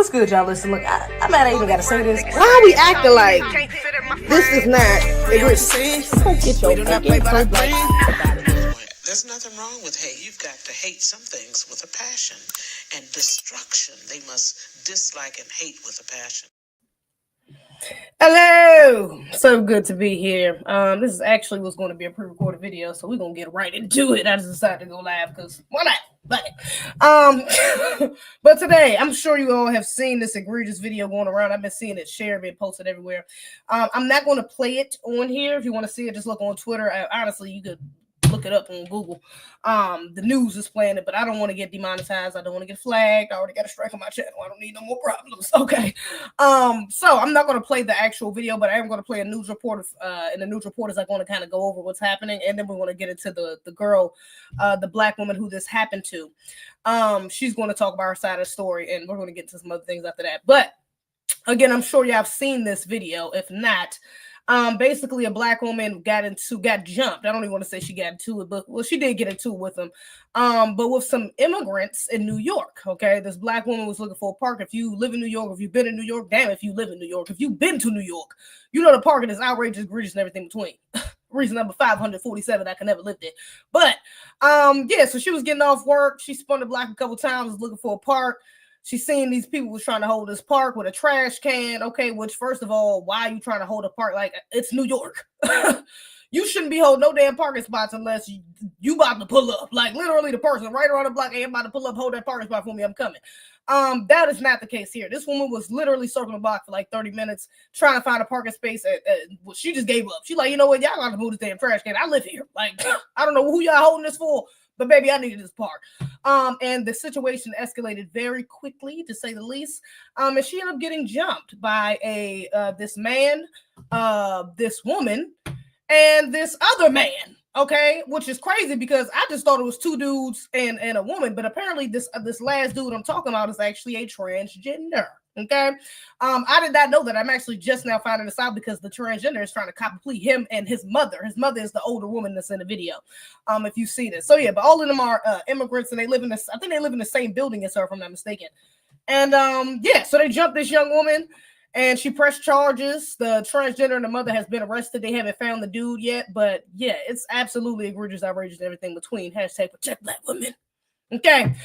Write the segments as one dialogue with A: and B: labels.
A: What's good, y'all? Listen, look, I'm mad I even gotta say this.
B: Why are we acting like this is not EGREGIOUS? Don't get your fucking
C: There's nothing wrong with hate. You've got to hate some things with a passion. And destruction, they must dislike and hate with a passion.
A: Hello! So good to be here. This is actually was going to be a pre-recorded video, so we're going to get right into it. I just decided to go live because why not? But today, I'm sure you all have seen this egregious video going around. I've been seeing it shared, being posted everywhere. I'm not going to play it on here. If you want to see it, just look on Twitter. Honestly, you could look it up on Google. The news is playing it, but I don't want to get demonetized. I don't want to get flagged. I already got a strike on my channel. I don't need no more problems. Okay. So I'm not going to play the actual video, but I am going to play a news report. And the news reporters are going to kind of go over what's happening, and then we're going to get into the girl, the black woman who this happened to. She's going to talk about her side of the story, and we're going to get to some other things after that. But again, I'm sure y'all have seen this video. If not, basically a black woman got jumped. I don't even want to say she got into it, but well, she did get into it with them. But with some immigrants in New York. Okay, this black woman was looking for a park. If you live in New York, if you've been in New York, damn, if you live in New York, if you've been to New York, you know the parking is outrageous, egregious, and everything between. Reason number 547, I can never live there. But yeah, so she was getting off work. She spun the block a couple times, was looking for a park. She's seen these people was trying to hold this park with a trash can. Okay, which first of all, why are you trying to hold a park? Like, it's New York. You shouldn't be holding no damn parking spots unless you about to pull up. Like, literally the person right around the block, hey, I'm about to pull up, hold that parking spot for me, I'm coming. That is not the case here. This woman was literally circling the block for like 30 minutes trying to find a parking space. Well, she just gave up. She's like, you know what, y'all got to move this damn trash can. I live here. Like, I don't know who y'all holding this for, but baby, I needed this park. And the situation escalated very quickly, to say the least. And she ended up getting jumped by this man, this woman, and this other man. Okay, which is crazy because I just thought it was two dudes and a woman, but apparently this last dude I'm talking about is actually a transgender. Okay, I did not know that. I'm actually just now finding this out because the transgender is trying to cop a plea, him and his mother. His mother is the older woman that's in the video. If you see this, so yeah, but all of them are immigrants, and they live in this. I think they live in the same building as her, if I'm not mistaken. And yeah, so they jumped this young woman, and she pressed charges. The transgender and the mother has been arrested. They haven't found the dude yet, but yeah, it's absolutely egregious, outrageous, and everything between. Hashtag protect black women. Okay.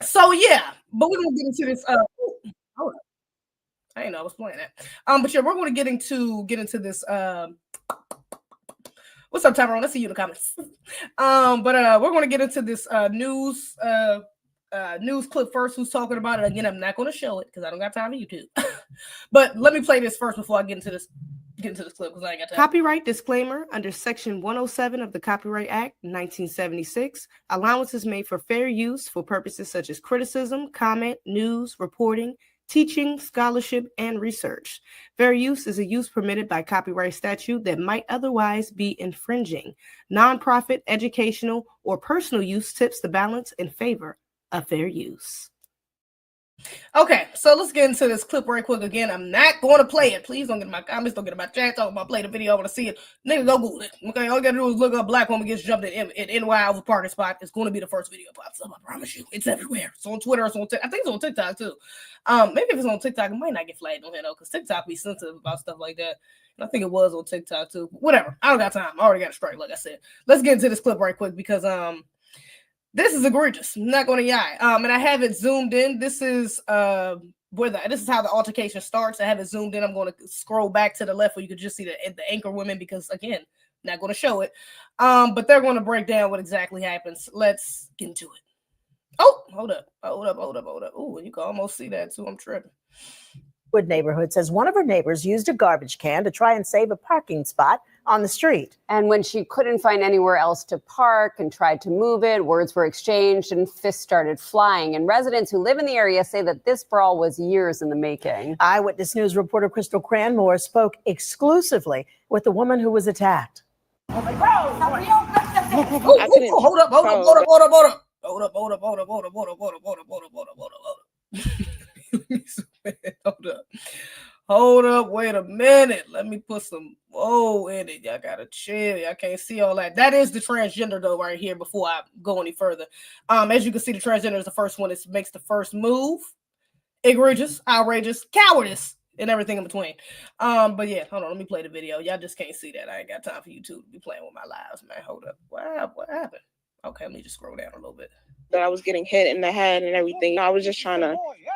A: So yeah, but we're gonna get into this. Hold up. I didn't know I was playing that. But yeah, we're gonna get into this. What's up, Tyrone? Let's see you in the comments. But we're gonna get into this news clip first. Who's talking about it? Again, I'm not gonna show it because I don't got time for YouTube. But let me play this first before I get into this clip because I ain't got time. Copyright disclaimer: under Section 107 of the Copyright Act, 1976, allowances made for fair use for purposes such as criticism, comment, news, reporting, teaching, scholarship, and research. Fair use is a use permitted by copyright statute that might otherwise be infringing. Nonprofit, educational, or personal use tips the balance in favor of fair use. Okay, so let's get into this clip right quick. Again, I'm not going to play it. Please don't get in my comments, don't get in my chat, talk about play the video. I want to see it. Nigga, go Google it. Okay, all you gotta do is look up black woman gets jumped in NY over parking spot. It's going to be the first video pops up. I promise you. It's everywhere. It's on Twitter. It's on I think it's on TikTok too. Maybe if it's on TikTok, it might not get flagged on here though, because TikTok be sensitive about stuff like that. I think it was on TikTok too. Whatever. I don't got time. I already got a strike, like I said. Let's get into this clip right quick because this is egregious. I'm not going to lie. And I have it zoomed in. This is this is how the altercation starts. I have it zoomed in. I'm going to scroll back to the left where you could just see the anchor women because again, not going to show it. But they're going to break down what exactly happens. Let's get into it. Oh, hold up. Oh, you can almost see that too. I'm tripping.
D: Neighborhood says one of her neighbors used a garbage can to try and save a parking spot on the street.
E: And when she couldn't find anywhere else to park and tried to move it, words were exchanged and fists started flying. And residents who live in the area say that this brawl was years in the making.
D: Eyewitness News reporter Crystal Cranmore spoke exclusively with the woman who was attacked.
A: Hold up. Hold up, wait a minute. Let me put some whoa in it. Y'all gotta chill. Y'all can't see all that. That is the transgender though, right here before I go any further. As you can see, the transgender is the first one that makes the first move. egregious, outrageous, cowardice, and everything in between. But yeah, hold on, let me play the video. Y'all just can't see that. I ain't got time for you two to be playing with my lives, man. Hold up. What happened? Okay, let me just scroll down a little bit.
B: That I was getting hit in the head and everything. I was just trying to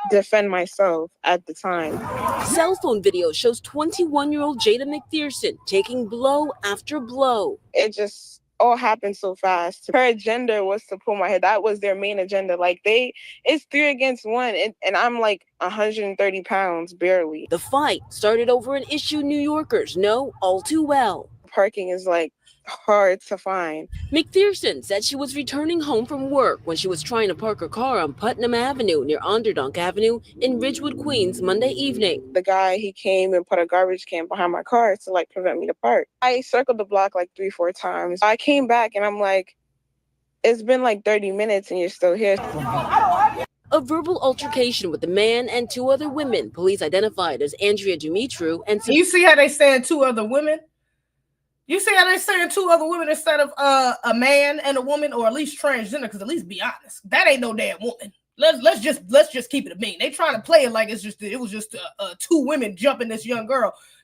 B: defend myself at the time.
F: Cell phone video shows 21-year-old Jada McPherson taking blow after blow.
B: It just all happened so fast. Her agenda was to pull my head. That was their main agenda. Like it's 3 against 1, and I'm like 130 pounds barely.
F: The fight started over an issue New Yorkers know all too well.
B: Parking is like hard to find.
F: McPherson said she was returning home from work when she was trying to park her car on Putnam Avenue near Onderdonk Avenue in Ridgewood, Queens, Monday evening.
B: The guy, he came and put a garbage can behind my car to like prevent me to park. I circled the block like 3-4 times. I came back and I'm like, it's been like 30 minutes and you're still here.
F: A verbal altercation with the man and 2 other women, police identified as Andrea Dumitru and...
A: You see how they saying 2 other women? You see how they're saying 2 other women instead of a man and a woman, or at least transgender? Because at least be honest, that ain't no damn woman. Let's just keep it a bean. They trying to play it like it was just 2 women jumping this young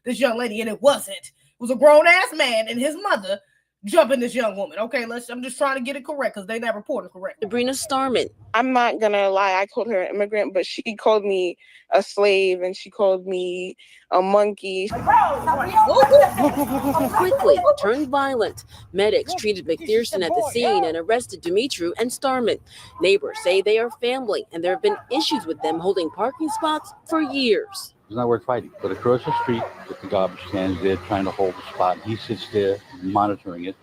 A: young lady, and it wasn't. It was a grown ass man and his mother jumping this young woman. Okay, I'm just trying to get it correct because they not reported correct.
F: Sabrina Starman.
B: I'm not gonna lie, I called her an immigrant, but she called me a slave and she called me a monkey.
F: Quickly turned violent. Medics treated McPherson at the scene and arrested Dumitru and Starman. Neighbors say they are family and there have been issues with them holding parking spots for years.
G: It's not worth fighting. But across the street with the garbage cans, they're trying to hold the spot. He sits there monitoring it,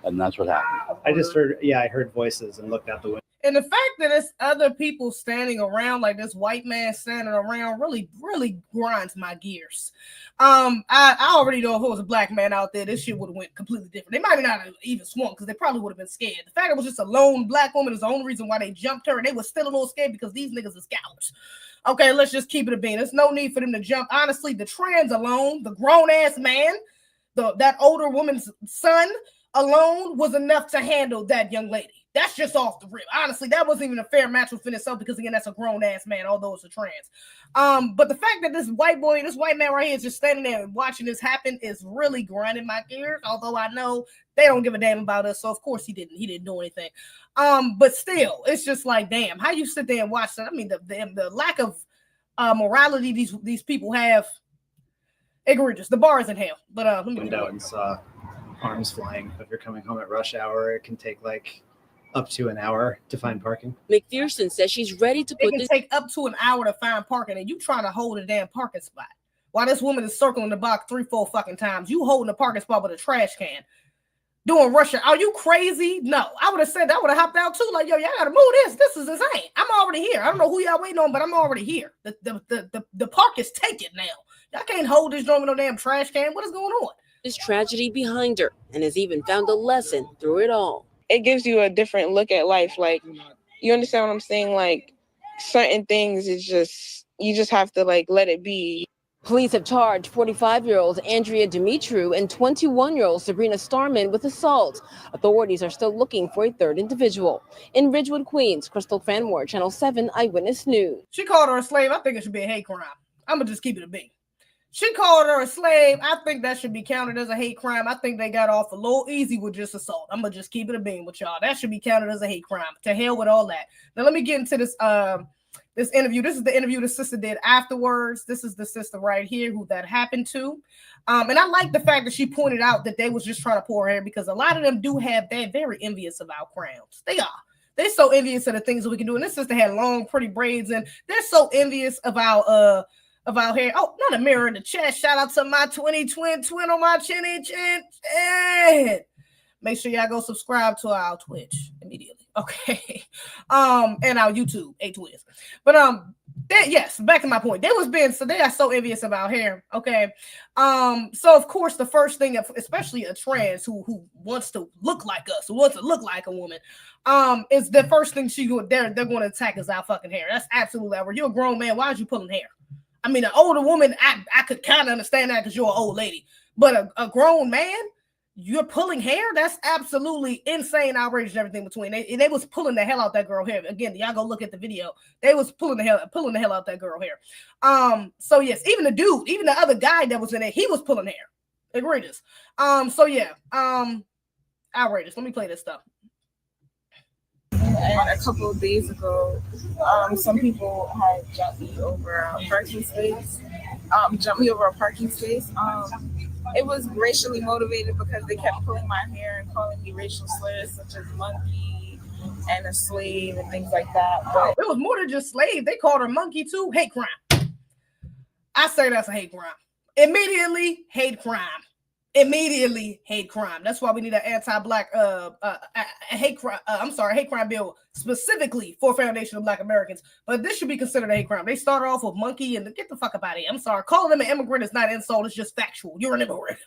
G: and that's what happened.
H: I heard voices and looked out the window.
A: And the fact that it's other people standing around, like this white man standing around, really, really grinds my gears. I already know if it was a black man out there, this shit would have went completely different. They might not have even swung because they probably would have been scared. The fact it was just a lone black woman is the only reason why they jumped her, and they were still a little scared because these niggas are cowards. Okay, let's just keep it a bean. There's no need for them to jump. Honestly, the trans alone, the grown-ass man, that older woman's son alone was enough to handle that young lady. That's just off the rip. Honestly, that wasn't even a fair match within itself because, again, that's a grown-ass man, although it's a trans. But the fact that this white man right here is just standing there and watching this happen is really grinding my gears, although I know they don't give a damn about us, so of course he didn't do anything. But still, it's just like, damn, how you sit there and watch that? I mean, the lack of morality these people have, egregious. The bar is in hell. But let me
H: window and saw arms flying. If you're coming home at rush hour, it can take like up to an hour to find parking.
F: McPherson says she's ready to put
A: it can take up to an hour to find parking, and you trying to hold a damn parking spot while this woman is circling the block 3-4 fucking times. You holding a parking spot with a trash can, doing rush hour. Are you crazy? No, I would have said that. I would have hopped out too. Like, yo, y'all gotta move this. This is insane. I'm already here. I don't know who y'all waiting on, but I'm already here. The park is taken now. Y'all can't hold this joint with no damn trash can. What is going on?
F: This tragedy behind her, and has even found a lesson through it all.
B: It gives you a different look at life. Like, you understand what I'm saying? Like, certain things is just, you just have to like let it be.
F: Police have charged 45-year-old Andrea Dumitru and 21-year-old Sabrina Starman with assault. Authorities are still looking for a 3rd individual. In Ridgewood, Queens, Crystal Fanmore, Channel 7 Eyewitness News.
A: She called her a slave. I think it should be a hate crime. I'm going to just keep it a beat. She called her a slave. I think that should be counted as a hate crime. I think they got off a little easy with just assault. I'm going to just keep it a bean with y'all. That should be counted as a hate crime. To hell with all that. Now, let me get into this this interview. This is the interview the sister did afterwards. This is the sister right here who that happened to. And I like the fact that she pointed out that they was just trying to pull her hair because a lot of them they're very envious of our crowns. They are. They're so envious of the things that we can do. And this sister had long, pretty braids, and they're so envious of our hair. Oh, not a mirror in the chest. Shout out to my twin on my chinny chin. Make sure y'all go subscribe to our Twitch immediately. Okay. And our YouTube, A-Twist. But yes, back to my point. They are so envious of our hair. Okay. So of course the first thing, especially a trans who wants to look like us, who wants to look like a woman, is the first thing they're going to attack is our fucking hair. That's absolutely outrageous. You're a grown man. Why are you pulling hair? I mean, an older woman, I could kind of understand that because you're an old lady. But a grown man, you're pulling hair? That's absolutely insane, outrageous, and everything between. They was pulling the hell out that girl hair. Again, y'all go look at the video. They was pulling the hell out that girl hair. So yes, even the dude, even the other guy that was in it, he was pulling hair. Egregious. So yeah, outrageous. Let me play this stuff.
I: And a couple of days ago, some people had jumped me over a parking space. It was racially motivated because they kept pulling my hair and calling me racial slurs such as monkey and a slave and things like that. But
A: it was more than just slave. They called her monkey too. Hate crime. I say that's a hate crime. Immediately hate crime. Immediately hate crime. That's why we need an anti-black hate crime bill specifically for Foundation of Black Americans. But this should be considered a hate crime. They started off with monkey and get the fuck up out of here. I'm sorry. Calling them an immigrant is not an insult. It's just factual. You're an immigrant.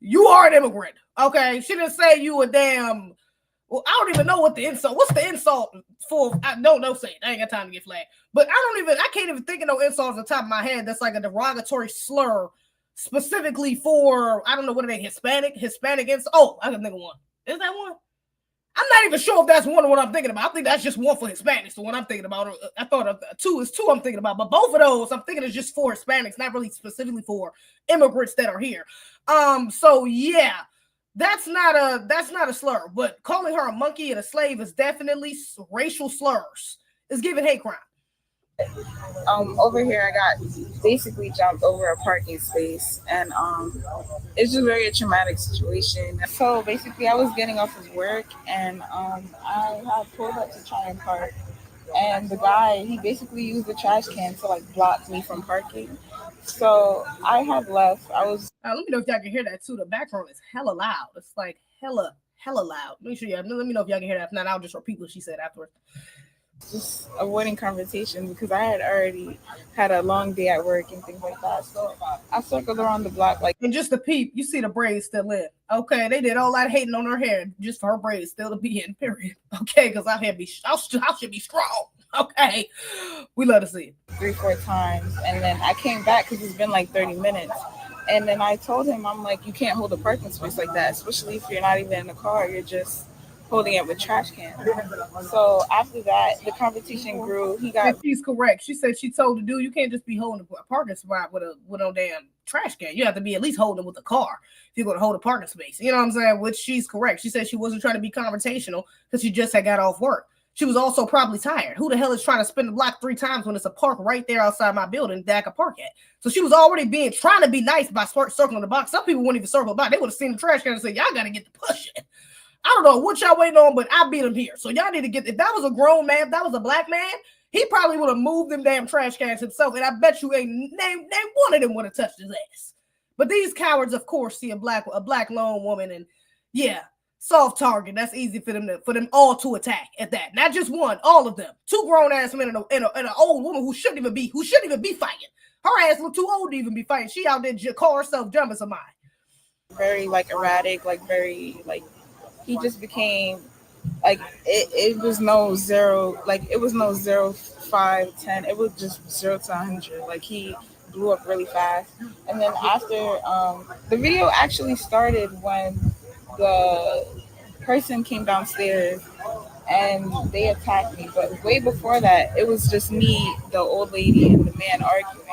A: You are an immigrant. Okay. She didn't say you a damn. Well, I don't even know what the insult. What's the insult for? No, say it. I ain't got time to get flagged. But I can't even think of no insult off the top of my head that's like a derogatory slur specifically for, I don't know, what are they, Hispanic insult? Oh, I can think of one. Is that one? I'm not even sure if that's one of what I'm thinking about. I think that's just one for Hispanics, the one I'm thinking about. I thought of two I'm thinking about, but both of those I'm thinking is just for Hispanics, not really specifically for immigrants that are here. So yeah, that's not a slur, but calling her a monkey and a slave is definitely racial slurs. It's giving hate crime.
I: Over here, I got basically jumped over a parking space, and it's just very a traumatic situation. So basically, I was getting off of work, and I had pulled up to try and park, and the guy, he basically used the trash can to like block me from parking. So I had left. I was.
A: Let me know if y'all can hear that too. The background is hella loud. It's like hella loud. Make sure y'all. Let me know if y'all can hear that. If not, I'll just repeat what she said afterwards.
I: Just avoiding conversation because I had already had a long day at work and things like that. So I circled around the block like.
A: And just to peep, you see the braids still in. Okay, they did all that hating on her hair just for her braids still to be in. Period. Okay, because I should be strong. Okay, we love to see it
I: 3-4 times, and then I came back because it's been like 30 minutes. And then I told him, I'm like, you can't hold a parking space like that, especially if you're not even in the car. You're just holding it with trash cans. So after that, the conversation grew.
A: She's correct. She said she told the dude, you can't just be holding a parking spot with a damn trash can. You have to be at least holding with a car if you're going to hold a parking space. You know what I'm saying? Which she's correct. She said she wasn't trying to be confrontational because she just had got off work. She was also probably tired. Who the hell is trying to spin the block 3 times when it's a park right there outside my building that I could park at? So she was already trying to be nice by circling the box. Some people wouldn't even circle the box. They would have seen the trash can and said, y'all got to get the pushing. I don't know what y'all waiting on, but I beat him here. So y'all need to get, if that was a grown man, if that was a black man, he probably would have moved them damn trash cans himself. And I bet you ain't one of them would have touched his ass. But these cowards, of course, see a black lone woman and yeah, soft target. That's easy for them all to attack at that. Not just one, all of them. 2 grown ass men and an old woman who shouldn't even be fighting. Her ass look too old to even be fighting. She out there call herself dumb as a mine.
I: Very like erratic, like very like. He just became like it was no 0, like it was no 0, 5, 10. It was just 0 to 100. Like he blew up really fast. And then after the video actually started when the person came downstairs and they attacked me. But way before that, it was just me, the old lady, and the man arguing.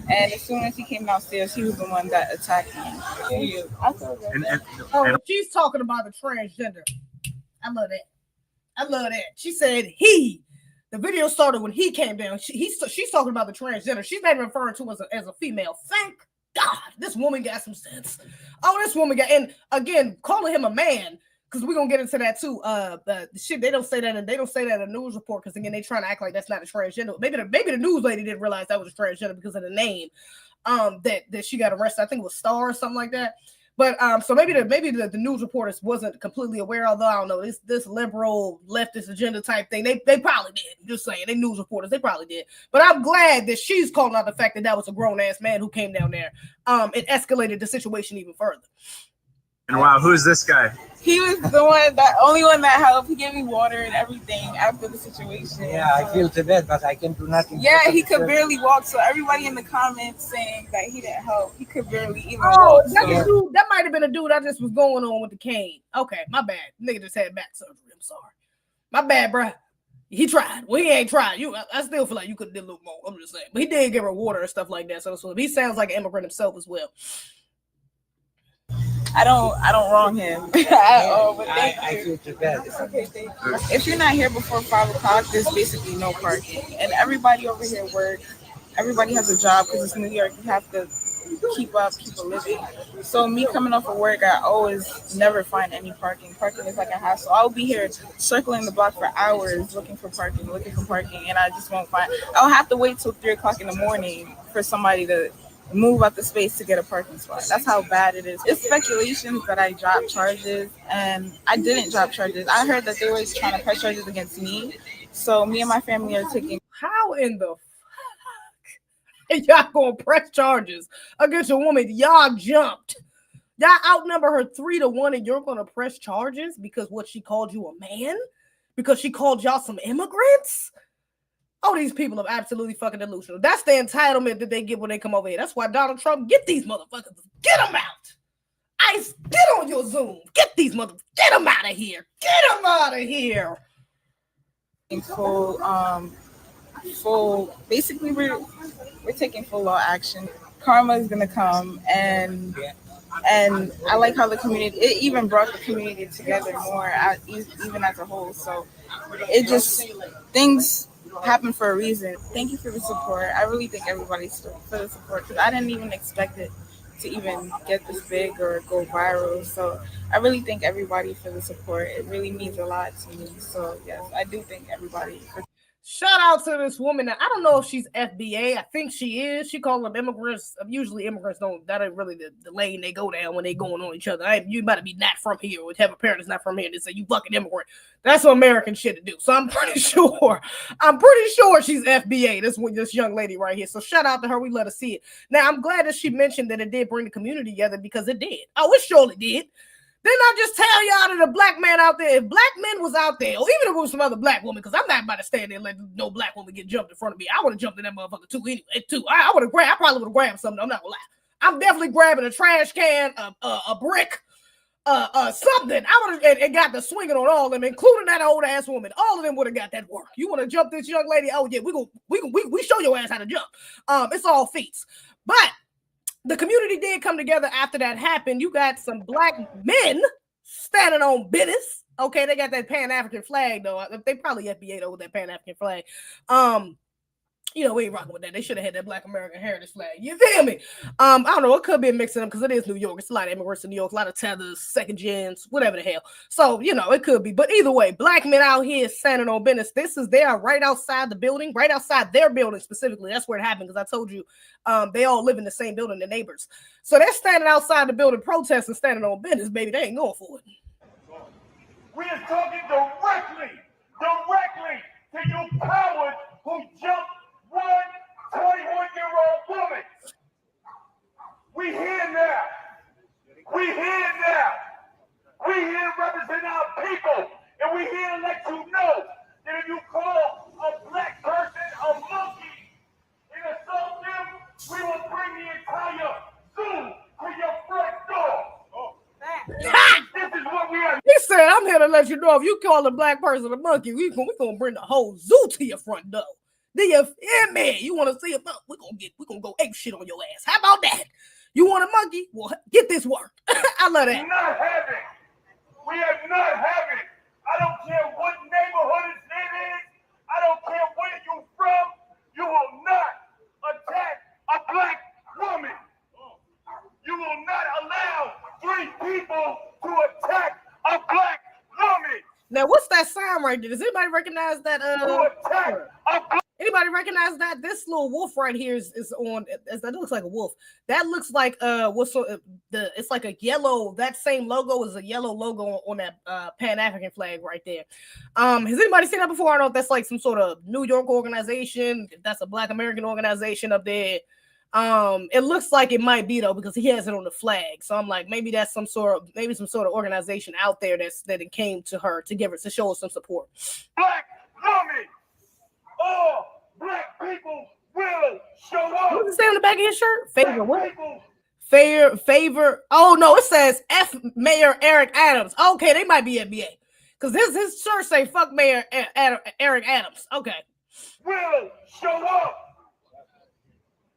I: And as soon as he came downstairs, he was the one that attacked me.
A: She's talking about the transgender. I love that. She said he. The video started when he came down. She's talking about the transgender. She's not even referring to as a female. Thank God, this woman got some sense. Oh, this woman got, and again, calling him a man. Because we're gonna get into that too. The shit they don't say that in a news report because again they trying to act like that's not a transgender. Maybe the news lady didn't realize that was a transgender because of the name that she got arrested. I think it was Star or something like that. But so maybe the news reporters wasn't completely aware. Although I don't know this liberal leftist agenda type thing. They probably did. I'm just saying, they news reporters they probably did. But I'm glad that she's calling out the fact that was a grown ass man who came down there. It escalated the situation even further.
J: And wow, who's this guy?
I: He was the only one that helped. He gave me water and everything after the situation.
K: Yeah, I feel so bad, but I can do nothing.
I: Yeah, he could barely walk. So everybody in the comments saying that he didn't help. He could barely even walk.
A: Dude, that might have been a dude I just was going on with the cane. Okay, my bad. Nigga just had back surgery. I'm sorry. My bad, bro. He tried. Well, he ain't tried. I still feel like you could have did a little more. I'm just saying. But he did give her water and stuff like that. So he sounds like an immigrant himself as well.
I: I don't wrong him at all, but
K: I feel too bad.
I: It's okay, thank you. If you're not here before 5 o'clock, there's basically no parking. And everybody over here works. Everybody has a job because it's New York. You have to keep a living. So me coming off of work, I always never find any parking. Parking is like a hassle. I'll be here circling the block for hours looking for parking, and I just won't find. I'll have to wait till 3 o'clock in the morning for somebody to move out the space to get a parking spot. That's how bad it is. It's speculations that I dropped charges, and I didn't drop charges. I heard that they were trying to press charges against me. So me and my family are taking.
A: How in the fuck y'all gonna press charges against a woman? Y'all jumped. Y'all outnumber her 3-1, and you're gonna press charges because what, she called you a man? Because she called y'all some immigrants? Oh, these people are absolutely fucking delusional. That's the entitlement that they get when they come over here. That's why Donald Trump, get these motherfuckers. Get them out. Get on your Zoom. Get these motherfuckers. Get them out of here. Get them out of here.
I: Basically, we're taking full law action. Karma is gonna come, and I like how the community, it even brought the community together more, even as a whole. So it just, things happen for a reason. Thank you for the support. I really thank everybody for the support, because I didn't even expect it to even get this big or go viral. So I really thank everybody for the support. It really means a lot to me. So yes, I do thank everybody for.
A: Shout out to this woman. Now, I don't know if she's FBA. I think she is. She called them immigrants. Usually immigrants that ain't really the lane they go down when they going on each other. You better be not from here or have a parent that's not from here and they say you fucking immigrant. That's some American shit to do. So I'm pretty sure she's FBA. This young lady right here. So shout out to her. We let her see it. Now I'm glad that she mentioned that it did bring the community together, because it did. Oh, it surely did. Didn't I just tell y'all that a black man out there, if black men was out there, or even if it was some other black woman, because I'm not about to stand there and let no black woman get jumped in front of me. I would have jumped in that motherfucker too anyway, too. I probably would have grabbed something. I'm not gonna lie. I'm definitely grabbing a trash can, a brick, something. I would have and got the swinging on all of them, including that old ass woman. All of them would have got that work. You want to jump this young lady? Oh yeah, we show your ass how to jump. It's all feats, but the community did come together after that happened. You got some black men standing on business. Okay, they got that Pan-African flag, though. They probably FBA though with that Pan-African flag. We ain't rocking with that. They should have had that Black American Heritage flag. You feel me? I don't know. It could be a mix of them because it is New York. It's a lot of immigrants in New York, a lot of tethers, second gens, whatever the hell. So, it could be. But either way, black men out here standing on business. They are right outside the building, right outside their building specifically. That's where it happened, because I told you they all live in the same building, the neighbors. So they're standing outside the building protesting, standing on business, baby. They ain't going for it.
L: We are talking directly to you cowards who jumped one 21-year-old woman. We here now. We here to represent our people. And we here to let you know that if you call a black person a monkey and assault them, we will bring the entire zoo to your front door. This is what we are.
A: He said, I'm here to let you know if you call a black person a monkey, we're gonna bring the whole zoo to your front door. Do you feel me? You want to see a monkey? We're gonna go ape shit on your ass. How about that? You want a monkey? Well, get this work. I love that.
L: Not having. We are not having. I don't care what neighborhood it is. I don't care where you're from. You will not attack a black woman. You will not allow 3 people to attack a black woman.
A: Now, what's that sound right there? Does anybody recognize that? Anybody recognize that? This little wolf right here is on. That looks like a wolf. That looks like it's like a yellow. That same logo is a yellow logo on that Pan-African flag right there. Has anybody seen that before? I don't know if that's like some sort of New York organization. If that's a Black American organization up there. It looks like it might be though because he has it on the flag. So I'm like, maybe that's some sort of organization out there that it came to her to show her some support.
L: Black women, all black people will show up.
A: What does it say on the back of his shirt? Favor what? Favor. Oh no, it says F Mayor Eric Adams. Okay, they might be NBA because his shirt say fuck Mayor Eric Adams. Okay.
L: Will show up.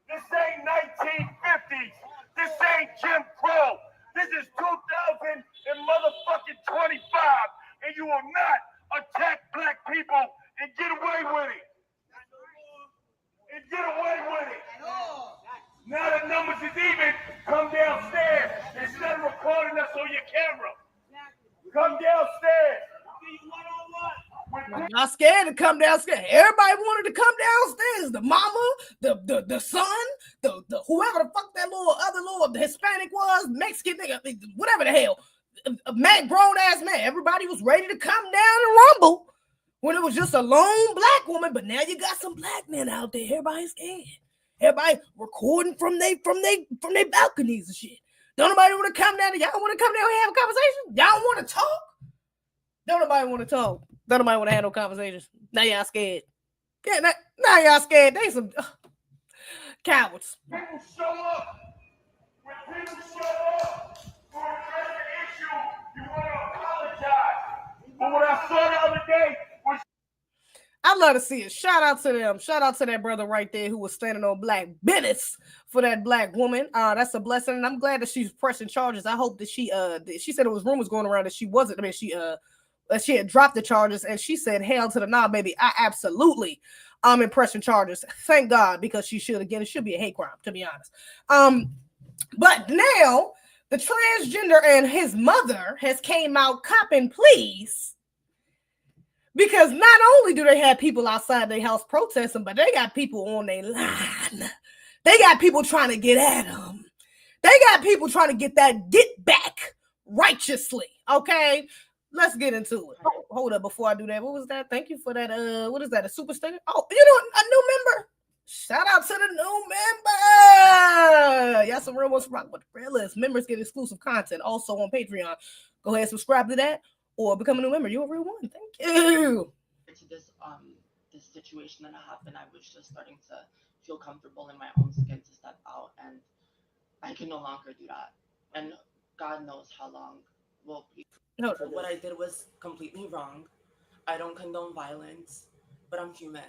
L: This ain't 1950s. This ain't Jim Crow. This is 2000 and motherfucking 25. And you will not attack black people and get away with it. And get away with it. Now the numbers is even. Come downstairs instead of recording us on your camera. Come downstairs.
A: Y'all scared to come downstairs. Everybody wanted to come downstairs. The mama, the son, the whoever the fuck that other Hispanic was, Mexican nigga, whatever the hell, a grown ass man. Everybody was ready to come down and rumble when it was just a lone black woman. But now you got some black men out there. Everybody's scared. Everybody recording from their balconies and shit. Don't nobody want to come down? Y'all want to come down and have a conversation? Y'all want to talk? Don't nobody want to talk. Don't nobody want to have no conversations. Now y'all scared. Yeah, now y'all scared. They some cowards.
L: People show up. When people show up for a present issue, you want to apologize. But what I saw the other day was.
A: I love to see it. Shout out to them. Shout out to that brother right there who was standing on black business for that black woman. That's a blessing, and I'm glad that she's pressing charges. I hope that she said there was rumors going around that she wasn't. I mean, she had dropped the charges, and she said, hell to the nah, baby. I absolutely am pressing charges. Thank God, because she should. Again, it should be a hate crime, to be honest. But now the transgender and his mother has came out copping pleas because not only do they have people outside their house protesting, but they got people on their line. They got people trying to get at them. They got people trying to get that get back righteously, okay? Let's get into it. Oh, hold up before I do that. What was that? Thank you for that. What is that? A super sticker? Oh, you know, a new member. Shout out to the new member. Y'all some real ones rock with the realest. Members get exclusive content also on Patreon. Go ahead and subscribe to that or become a new member. You're a real one. Thank you.
J: To this situation that happened, I was just starting to feel comfortable in my own skin to step out, and I can no longer do that. And God knows how long will be.
A: No,
J: what I did was completely wrong. I don't condone violence, but I'm human.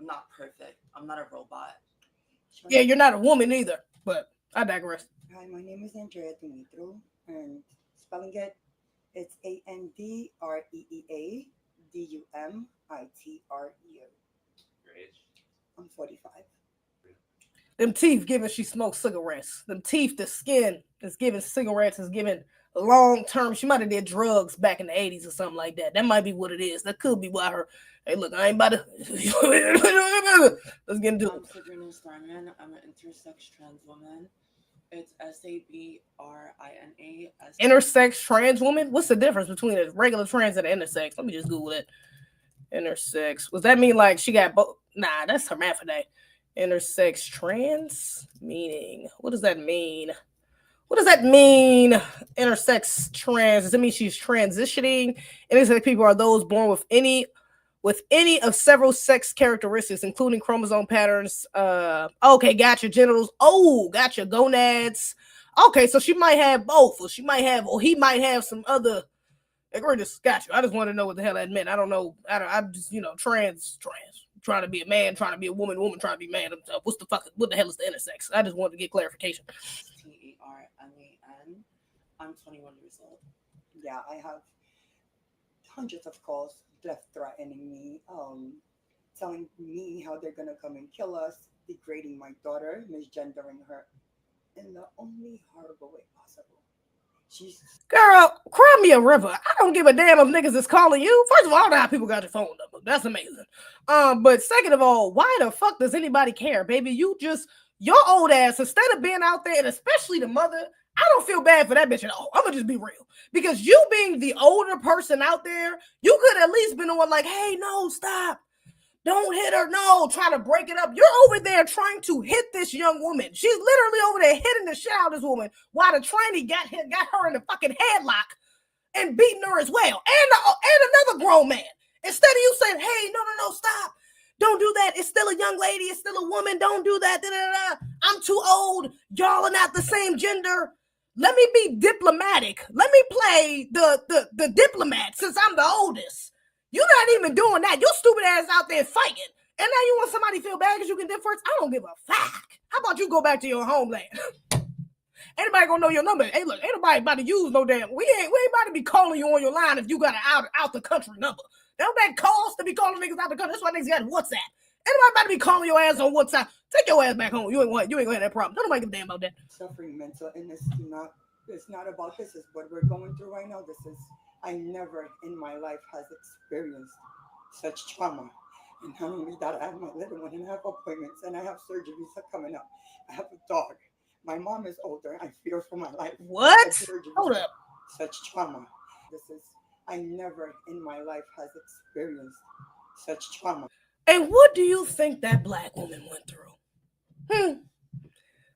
J: I'm not perfect. I'm not a robot.
A: Yeah, you're not a woman either, but I digress.
M: Hi, my name is Andrea Dimitru, and spelling it's ANDREEA DUMITRU. I'm 45.
A: Them teeth giving she smokes cigarettes. Them teeth, the skin is giving cigarettes, is giving long term. She might have did drugs back in the 80s or something like that. That might be what it is. That could be why her. Hey, look, I ain't about to. Let's get into it.
J: I'm Sabrina Starman. I'm an intersex trans woman. It's SABRINA.
A: Intersex trans woman? What's the difference between a regular trans and an intersex? Let me just Google it. Intersex. Does that mean like she got both? Nah, that's hermaphrodite. Intersex trans meaning. What does that mean? What does that mean? Intersex trans. Does it mean she's transitioning? Intersex people are those born with any of several sex characteristics, including chromosome patterns. Okay, gotcha. Genitals. Oh, gotcha. Gonads. Okay, so she might have both, or he might have some other. Gotcha. I just want to know what the hell that meant. I don't know. I'm just, trans. Trying to be a man, trying to be a woman trying to be a man. What the hell is the intersex? I just wanted to get clarification.
J: TERMAN. I'm 21 years old.
M: Yeah, I have hundreds of calls left threatening me, telling me how they're gonna come and kill us, degrading my daughter, misgendering her in the only horrible way possible.
A: Girl, cry me a river. I don't give a damn if niggas is calling you. First of all, I don't know how people got your phone number. That's amazing. But second of all, why the fuck does anybody care, baby? Your old ass, instead of being out there, and especially the mother, I don't feel bad for that bitch at all. I'm gonna just be real. Because you being the older person out there, you could at least been the one like, hey, no, stop. Don't hit her. No, trying to break it up. You're over there trying to hit this young woman. She's literally over there hitting the shit out of this woman while the trainee got her in the fucking headlock and beating her as well. And another grown man. Instead of you saying, hey, no, stop. Don't do that. It's still a young lady. It's still a woman. Don't do that. Da-da-da. I'm too old. Y'all are not the same gender. Let me be diplomatic. Let me play the diplomat since I'm the oldest. You're not even doing that. Your stupid ass out there fighting. And now you want somebody to feel bad because you can dip first? I don't give a fuck. How about you go back to your homeland? Anybody gonna know your number? Hey, look, ain't nobody about to use no damn. We ain't about to be calling you on your line if you got an out the country number. Don't that cost to be calling niggas out the country? That's why niggas got WhatsApp. Ain't nobody about to be calling your ass on WhatsApp. Take your ass back home. You ain't gonna have that problem. Don't nobody give a damn about that.
M: Suffering mental illness it's not about this is what we're going through right now. I never in my life has experienced such trauma. And not only that, I have my little one and I have appointments and I have surgeries coming up. I have a dog. My mom is older. I fear for my life.
A: What? Hold up.
M: Such trauma. I never in my life has experienced such trauma.
A: And what do you think that black woman went through?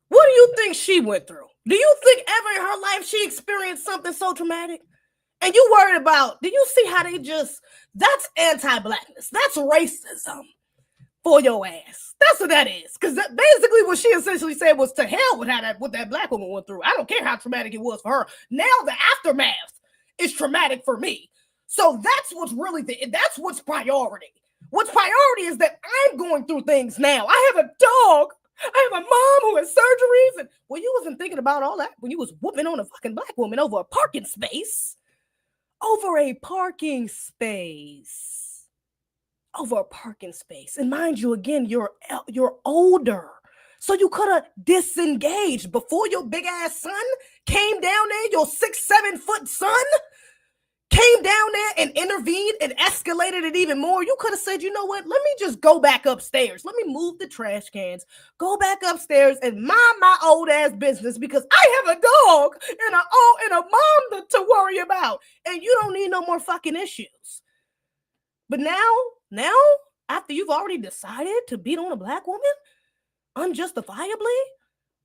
A: What do you think she went through? Do you think ever in her life she experienced something so traumatic? And you worried about, do you see how that's anti-blackness. That's racism for your ass. That's what that is. Because basically what she essentially said was to hell with what that black woman went through. I don't care how traumatic it was for her. Now the aftermath is traumatic for me. So that's what's really, that's what's priority. What's priority is that I'm going through things now. I have a dog. I have a mom who has surgeries. And well, you wasn't thinking about all that when you was whooping on a fucking black woman over a parking space. Over a parking space. And mind you, again, you're older. So you could have disengaged before your big ass son came down there, your 6-7 foot son came down there and intervened and escalated it even more. You could have said, you know what? Let me just go back upstairs. Let me move the trash cans, go back upstairs and mind my old ass business because I have a dog and a mom to worry about. And you don't need no more fucking issues. But now, after you've already decided to beat on a black woman unjustifiably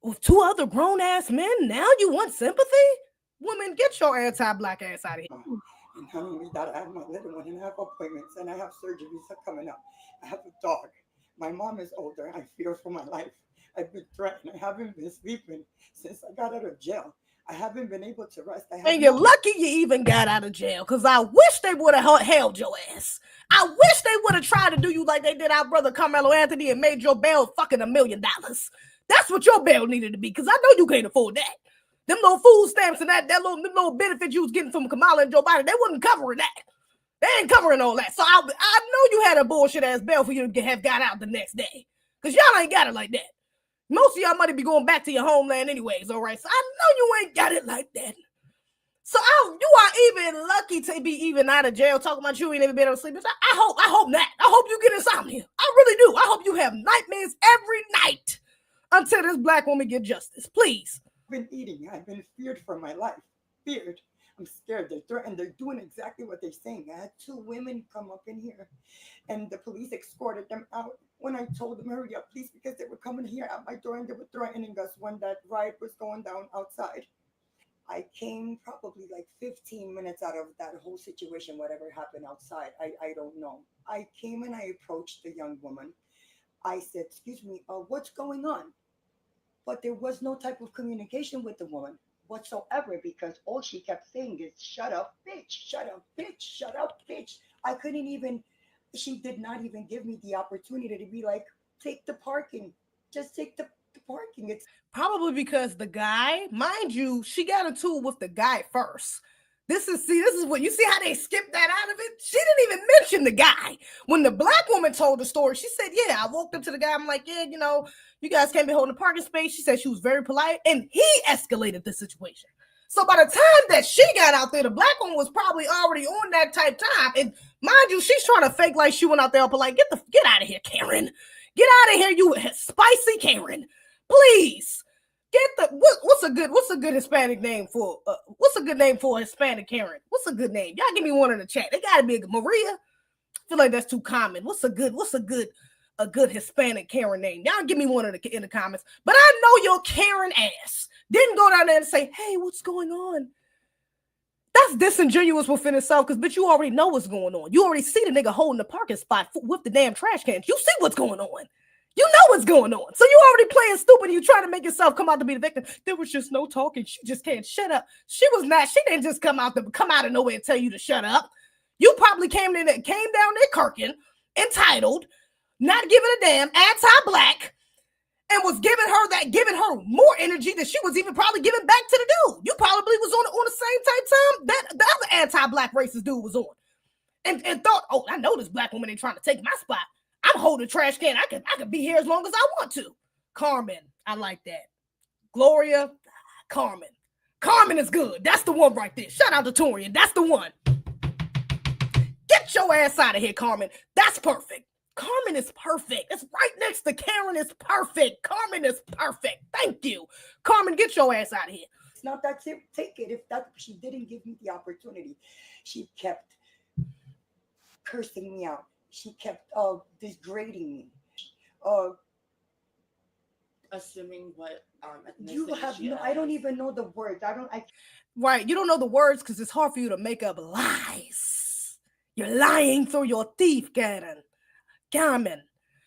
A: with 2 other grown ass men, now you want sympathy? Woman, get your anti-black ass out of here.
M: And not only that, I have my little one and I have appointments and I have surgeries coming up. I have a dog. My mom is older. I fear for my life. I've been threatened. I haven't been sleeping since I got out of jail. I haven't been able to rest.
A: And you're lucky you even got out of jail because I wish they would have held your ass. I wish they would have tried to do you like they did our brother Carmelo Anthony and made your bail fucking $1 million. That's what your bail needed to be because I know you can't afford that. Them little food stamps and them little benefits you was getting from Kamala and Joe Biden, they wasn't covering that. They ain't covering all that. So I know you had a bullshit ass bail for you to have got out the next day. Because y'all ain't got it like that. Most of y'all money be going back to your homeland anyways, all right? So I know you ain't got it like that. So you are even lucky to be even out of jail talking about you ain't even been able to sleep. I hope not. I hope you get insomnia. I really do. I hope you have nightmares every night until this black woman get justice. Please.
M: Been eating. I've been feared for my life. Feared. I'm scared. They're threatened. They're doing exactly what they're saying. I had 2 women come up in here and the police escorted them out when I told them hurry up please because they were coming here at my door and they were threatening us when that riot was going down outside. I came probably like 15 minutes out of that whole situation, whatever happened outside. I don't know. I came and I approached the young woman. I said, excuse me, what's going on? But there was no type of communication with the woman whatsoever because all she kept saying is, shut up, bitch, shut up, bitch, shut up, bitch. She did not even give me the opportunity to be like, take the parking, just take the parking. It's
A: probably because the guy, mind you, she got into it with the guy first. This is what you see how they skipped that out of it. She didn't even mention the guy. When the black woman told the story, she said, yeah, I walked up to the guy. I'm like, yeah, you guys can't be holding a parking space. She said she was very polite and he escalated the situation. So by the time that she got out there, the black woman was probably already on that type time. And mind you, she's trying to fake like she went out there polite. Get out of here, Karen. Get out of here, you spicy Karen. Please. What's a good Hispanic name for what's a good name for a Hispanic Karen? What's a good name? Y'all give me one in the chat. They gotta be a Maria. feel like that's too common. What's a good Hispanic Karen name? Y'all give me one in the comments. But I know your Karen ass didn't go down there and say, hey, what's going on? That's disingenuous within itself, because bitch, you already know what's going on. You already see the nigga holding the parking spot with the damn trash cans. You see what's going on. You know what's going on. So you already playing stupid. You trying to make yourself come out to be the victim. There was just no talking. She just can't shut up. She didn't just come out of nowhere and tell you to shut up. You probably came down there kirking, entitled, not giving a damn, anti-black, and was giving her more energy than she was even probably giving back to the dude. You probably was on the same type time that the other anti-black racist dude was on. And thought, oh, I know this black woman ain't trying to take my spot. I'm holding a trash can. I can be here as long as I want to. Carmen, I like that. Gloria, Carmen. Carmen is good. That's the one right there. Shout out to Torian. That's the one. Get your ass out of here, Carmen. That's perfect. Carmen is perfect. It's right next to Karen is perfect. Carmen is perfect. Thank you. Carmen, get your ass out of here.
M: It's not that take it. If that she didn't give me the opportunity, she kept cursing me out. She kept degrading me.
J: Assuming what
M: you have no, I don't even know the words.
A: Right, you don't know the words because it's hard for you to make up lies. You're lying through your teeth, Carmen.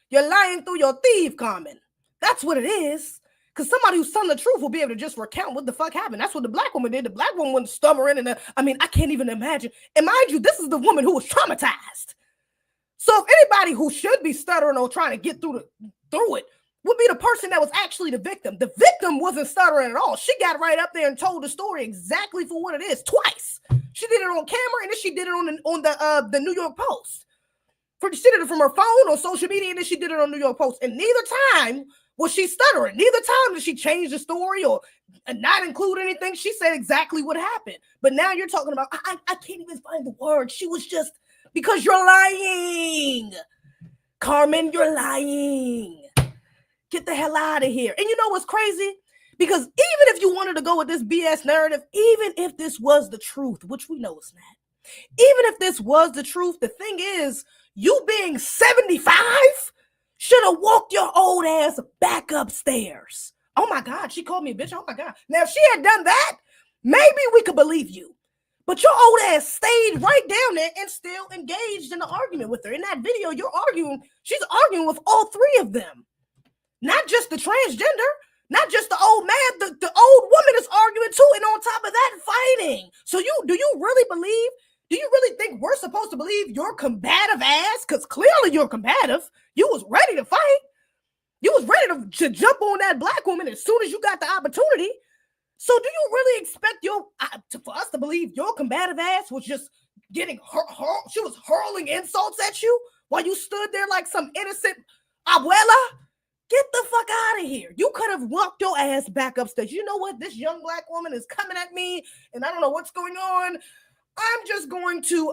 A: You're lying through your teeth, Carmen. That's what it is. Because somebody who's telling the truth will be able to just recount what the fuck happened. That's what the black woman did. The black woman was stuttering, I can't even imagine. And mind you, this is the woman who was traumatized. So if anybody who should be stuttering or trying to get through it would be the person that was actually the victim. The victim wasn't stuttering at all. She got right up there and told the story exactly for what it is twice. She did it on camera, and then she did it on the New York Post. She did it from her phone on social media, and then she did it on New York Post. And neither time was she stuttering. Neither time did she change the story or not include anything. She said exactly what happened. But now you're talking about, I can't even find the word. She was just, because you're lying. Carmen, you're lying. Get the hell out of here. And you know what's crazy? Because even if you wanted to go with this BS narrative, even if this was the truth, which we know it's not, even if this was the truth, the thing is, you being 75 should have walked your old ass back upstairs. Oh my God, she called me a bitch. Oh my God. Now, if she had done that, maybe we could believe you. But your old ass stayed right down there and still engaged in the argument with her. In that video, she's arguing with all three of them. Not just the transgender, not just the old man, the old woman is arguing too. And on top of that, fighting. So do you really think we're supposed to believe your combative ass? Because clearly you're combative. You was ready to fight. You was ready to jump on that black woman as soon as you got the opportunity. So do you really expect for us to believe your combative ass was just getting she was hurling insults at you while you stood there like some innocent abuela? Get the fuck out of here. You could have walked your ass back upstairs. You know what? This young black woman is coming at me and I don't know what's going on. I'm just going to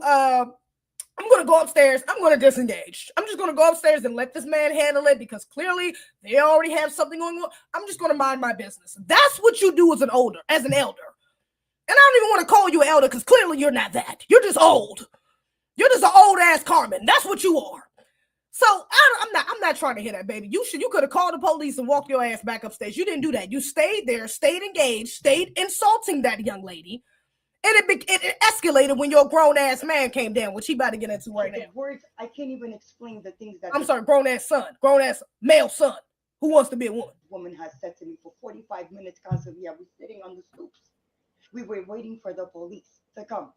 A: I'm going to go upstairs. I'm going to disengage. I'm just going to go upstairs and let this man handle it because clearly they already have something going on. I'm just going to mind my business. That's what you do as an elder. And I don't even want to call you an elder because clearly you're not that. You're just old. You're just an old ass Carmen. That's what you are. So I'm not trying to hear that, baby. You could have called the police and walked your ass back upstairs. You didn't do that. You stayed there, stayed engaged, stayed insulting that young lady. And it escalated when your grown-ass man came down, which he about to get into right now.
M: Words, I can't even explain the things that...
A: I'm sorry, grown-ass male son, who wants to be a woman.
M: Woman has said to me for 45 minutes constantly. I was sitting on the stoops. We were waiting for the police to come.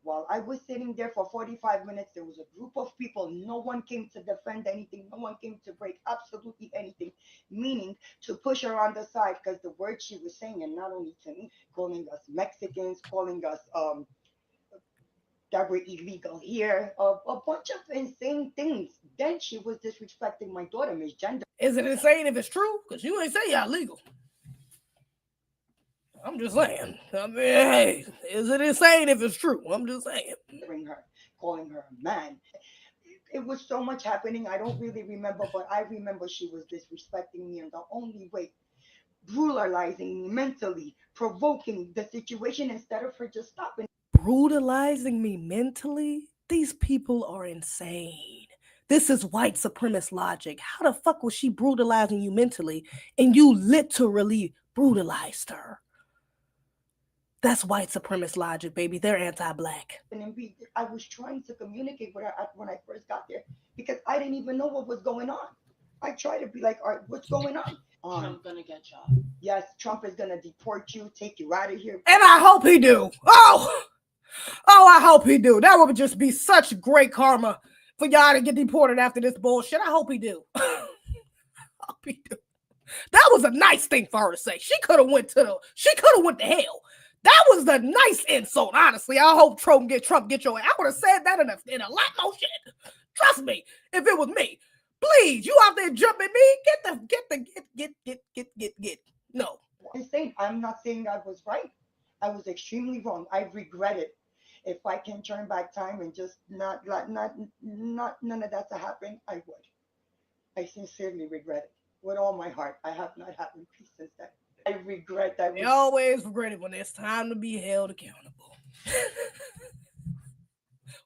M: While I was sitting there for 45 minutes, there was a group of people. No one came to defend anything. No one came to break absolutely anything, meaning to push her on the side because the words she was saying, and not only to me, calling us Mexicans, calling us that we're illegal here, a bunch of insane things. Then she was disrespecting my daughter, Miss Gender.
A: Is it insane if it's true? Because you ain't say y'all legal. I'm just saying. I mean, hey, is it insane if it's true? I'm just saying.
M: Calling her a man. It was so much happening. I don't really remember, but I remember she was disrespecting me in the only way, brutalizing me mentally, provoking the situation instead of her just stopping.
A: Brutalizing me mentally? These people are insane. This is white supremacist logic. How the fuck was she brutalizing you mentally and you literally brutalized her? That's white supremacist logic, baby. They're anti-black.
N: And I was trying to communicate with her when I first got there because I didn't even know what was going on. I tried to be like, all right, what's going on?
J: Trump gonna get you.
N: Yes, Trump is gonna deport you, take you out of here.
A: And I hope he do. Oh, I hope he do. That would just be such great karma for y'all to get deported after this bullshit. I hope he do. I hope he do. That was a nice thing for her to say. She could have went to hell. That was the nice insult, honestly. I hope Trump get your ass. I would have said that in a lot more shit. Trust me, if it was me. Please, you out there jumping me? Get. No.
N: I'm not saying I was right. I was extremely wrong. I regret it. If I can turn back time and just not none of that to happen, I would. I sincerely regret it with all my heart. I have not had peace since then. I regret that.
A: We always regret it when it's time to be held accountable.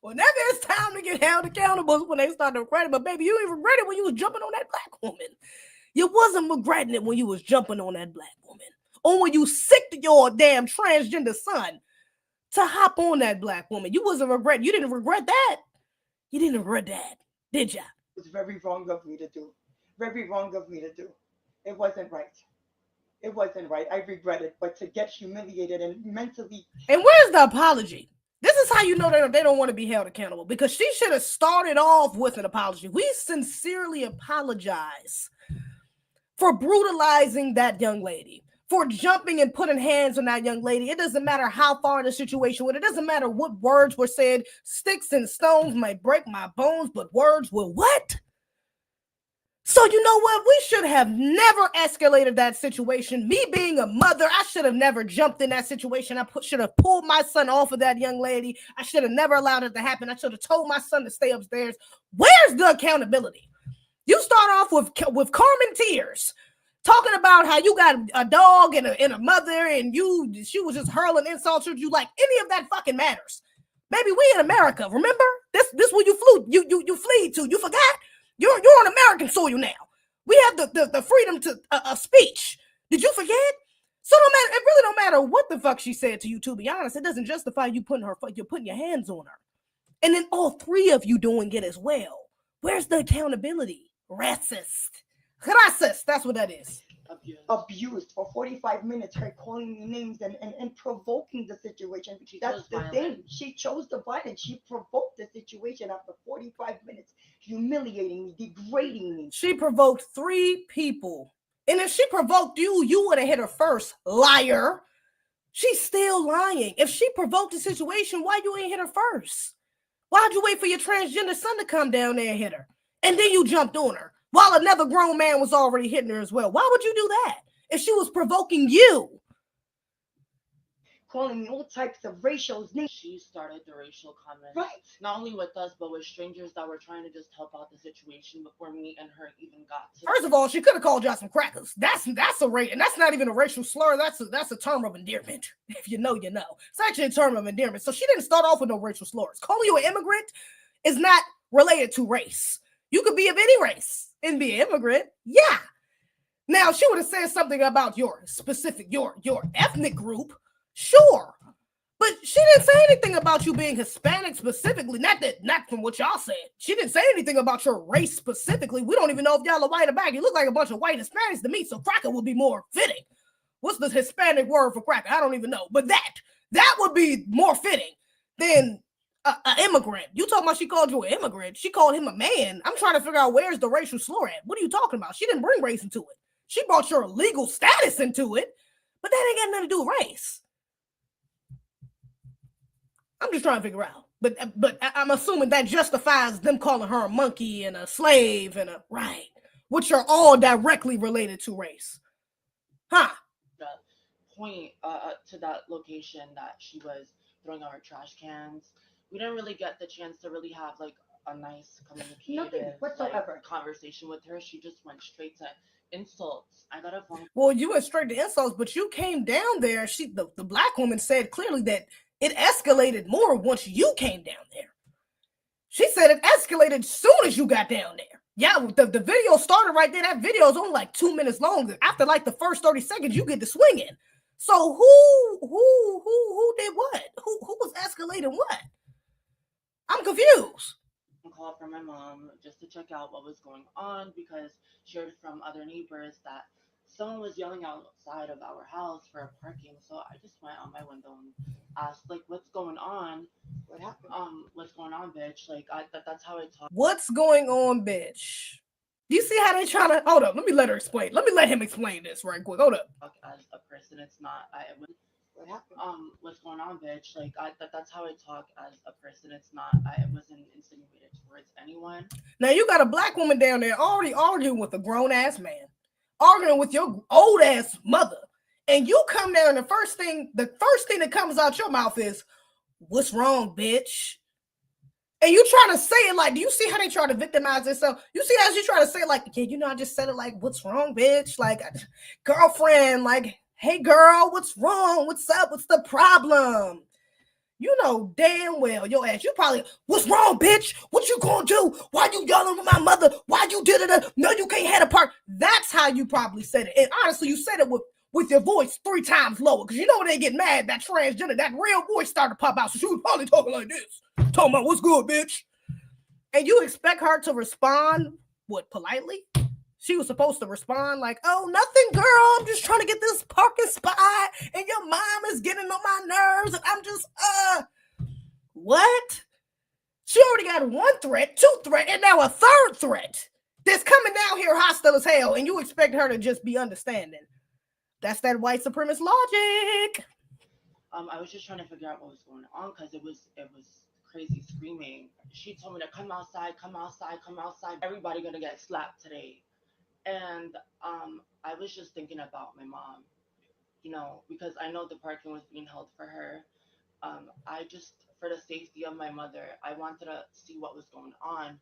A: Whenever it's time to get held accountable is when they start to regret it. But baby, you ain't regret it when you was jumping on that black woman. You wasn't regretting it when you was jumping on that black woman. Or when you sicked your damn transgender son to hop on that black woman. You wasn't regretting. You didn't regret that. You didn't regret that, did ya?
N: It was very wrong of me to do. Very wrong of me to do. It wasn't right. It wasn't right. I regret it. But to get humiliated and mentally.
A: And where's the apology? This is how you know they don't want to be held accountable, because she should have started off with an apology. We sincerely apologize for brutalizing that young lady, for jumping and putting hands on that young lady. It doesn't matter how far the situation went. It doesn't matter what words were said. Sticks and stones might break my bones, but words will what? So you know what? We should have never escalated that situation. Me being a mother, I should have never jumped in that situation. I should have pulled my son off of that young lady. I should have never allowed it to happen. I should have told my son to stay upstairs. Where's the accountability? You start off with Carmen tears, talking about how you got a dog and a mother, and she was just hurling insults at you like any of that fucking matters. Baby, we in America, remember? This where you flee to. You forgot? You're on American soil now. We have the freedom to speech. Did you forget? So it really don't matter what the fuck she said to you, to be honest. It doesn't justify you putting your hands on her. And then all three of you doing it as well. Where's the accountability? Racist. That's what that is.
N: Abused for 45 minutes, her calling me names and provoking the situation. That's the thing. She chose the violence. She provoked the situation after 45 minutes, humiliating me, degrading me.
A: She provoked 3 people. And if she provoked you, you would have hit her first. Liar. She's still lying. If she provoked the situation, why you ain't hit her first? Why'd you wait for your transgender son to come down there and hit her? And then you jumped on her while another grown man was already hitting her as well. Why would you do that if she was provoking you?
N: Calling me all types of racial names.
J: She started the racial comments.
N: Right.
J: Not only with us, but with strangers that were trying to just help out the situation before me and her even got to.
A: First of all, she could have called y'all some crackers. That's a race, and that's not even a racial slur. That's a term of endearment. If you know, you know. It's actually a term of endearment. So she didn't start off with no racial slurs. Calling you an immigrant is not related to race. You could be of any race and be an immigrant. Yeah. Now, she would have said something about your specific, your ethnic group. Sure. But she didn't say anything about you being Hispanic specifically. Not from what y'all said. She didn't say anything about your race specifically. We don't even know if y'all are white or black. You look like a bunch of white Hispanics to me, so cracker would be more fitting. What's the Hispanic word for cracker? I don't even know. But that would be more fitting than an immigrant. You talking about she called you an immigrant. She called him a man. I'm trying to figure out where's the racial slur at. What are you talking about? She didn't bring race into it. She brought your legal status into it, but that ain't got nothing to do with race. I'm just trying to figure out. But I'm assuming that justifies them calling her a monkey and a slave and right, which are all directly related to race. Huh?
J: The point to that location that she was throwing out her trash cans, we didn't really get the chance to really have like a nice communicative conversation with her. She just went straight to insults. I got a phone.
A: Well, you went straight to insults, but you came down there. The black woman said clearly that it escalated more once you came down there. She said it escalated as soon as you got down there. Yeah, the video started right there. That video is only like 2 minutes long. After like the first 30 seconds, you get to swinging. So who did what? Who was escalating what? I'm confused.
J: Call from my mom just to check out what was going on because she heard from other neighbors that someone was yelling outside of our house for parking. So I just went on my window and asked, like, what's going on?
N: What happened?
J: What's going on, bitch? Like, that's how I talk.
A: What's going on, bitch? Do you see how they trying to hold up? Let me let her explain. Let me let him explain this right quick. Hold up.
J: As a person, it's not.
N: What happened?
J: What's going on, bitch? Like, that's how I talk as a person. It's not. I wasn't insinuated towards anyone.
A: Now you got a black woman down there already arguing with a grown ass man, arguing with your old ass mother, and you come there and the first thing that comes out your mouth is, "What's wrong, bitch?" And you try to say it like, do you see how they try to victimize themselves? You see how she try to say it like, yeah, you know, I just said it like, what's wrong, bitch? Like, girlfriend, like, hey, girl, what's wrong? What's up? What's the problem? You know damn well your ass, you probably, what's wrong, bitch? What you gonna do? Why you yelling with my mother? Why you did it? No, you can't have a part. That's how you probably said it. And honestly, you said it with your voice 3 times lower. Because you know when they get mad, that transgender, that real voice started to pop out. So she was probably talking like this. Talking about what's good, bitch. And you expect her to respond, what, politely? She was supposed to respond like, oh, nothing, girl. I'm just trying to get this parking spot. And your mom is getting on my nerves. And I'm just, what? She already got 1 threat, 2 threat, and now a 3rd threat that's coming down here hostile as hell. And you expect her to just be understanding. That's that white supremacist logic.
J: I was just trying to figure out what was going on because it was crazy screaming. She told me to come outside, come outside, come outside. Everybody gonna get slapped today. And I was just thinking about my mom, you know, because I know the parking was being held for her. I just, for the safety of my mother, I wanted to see what was going on.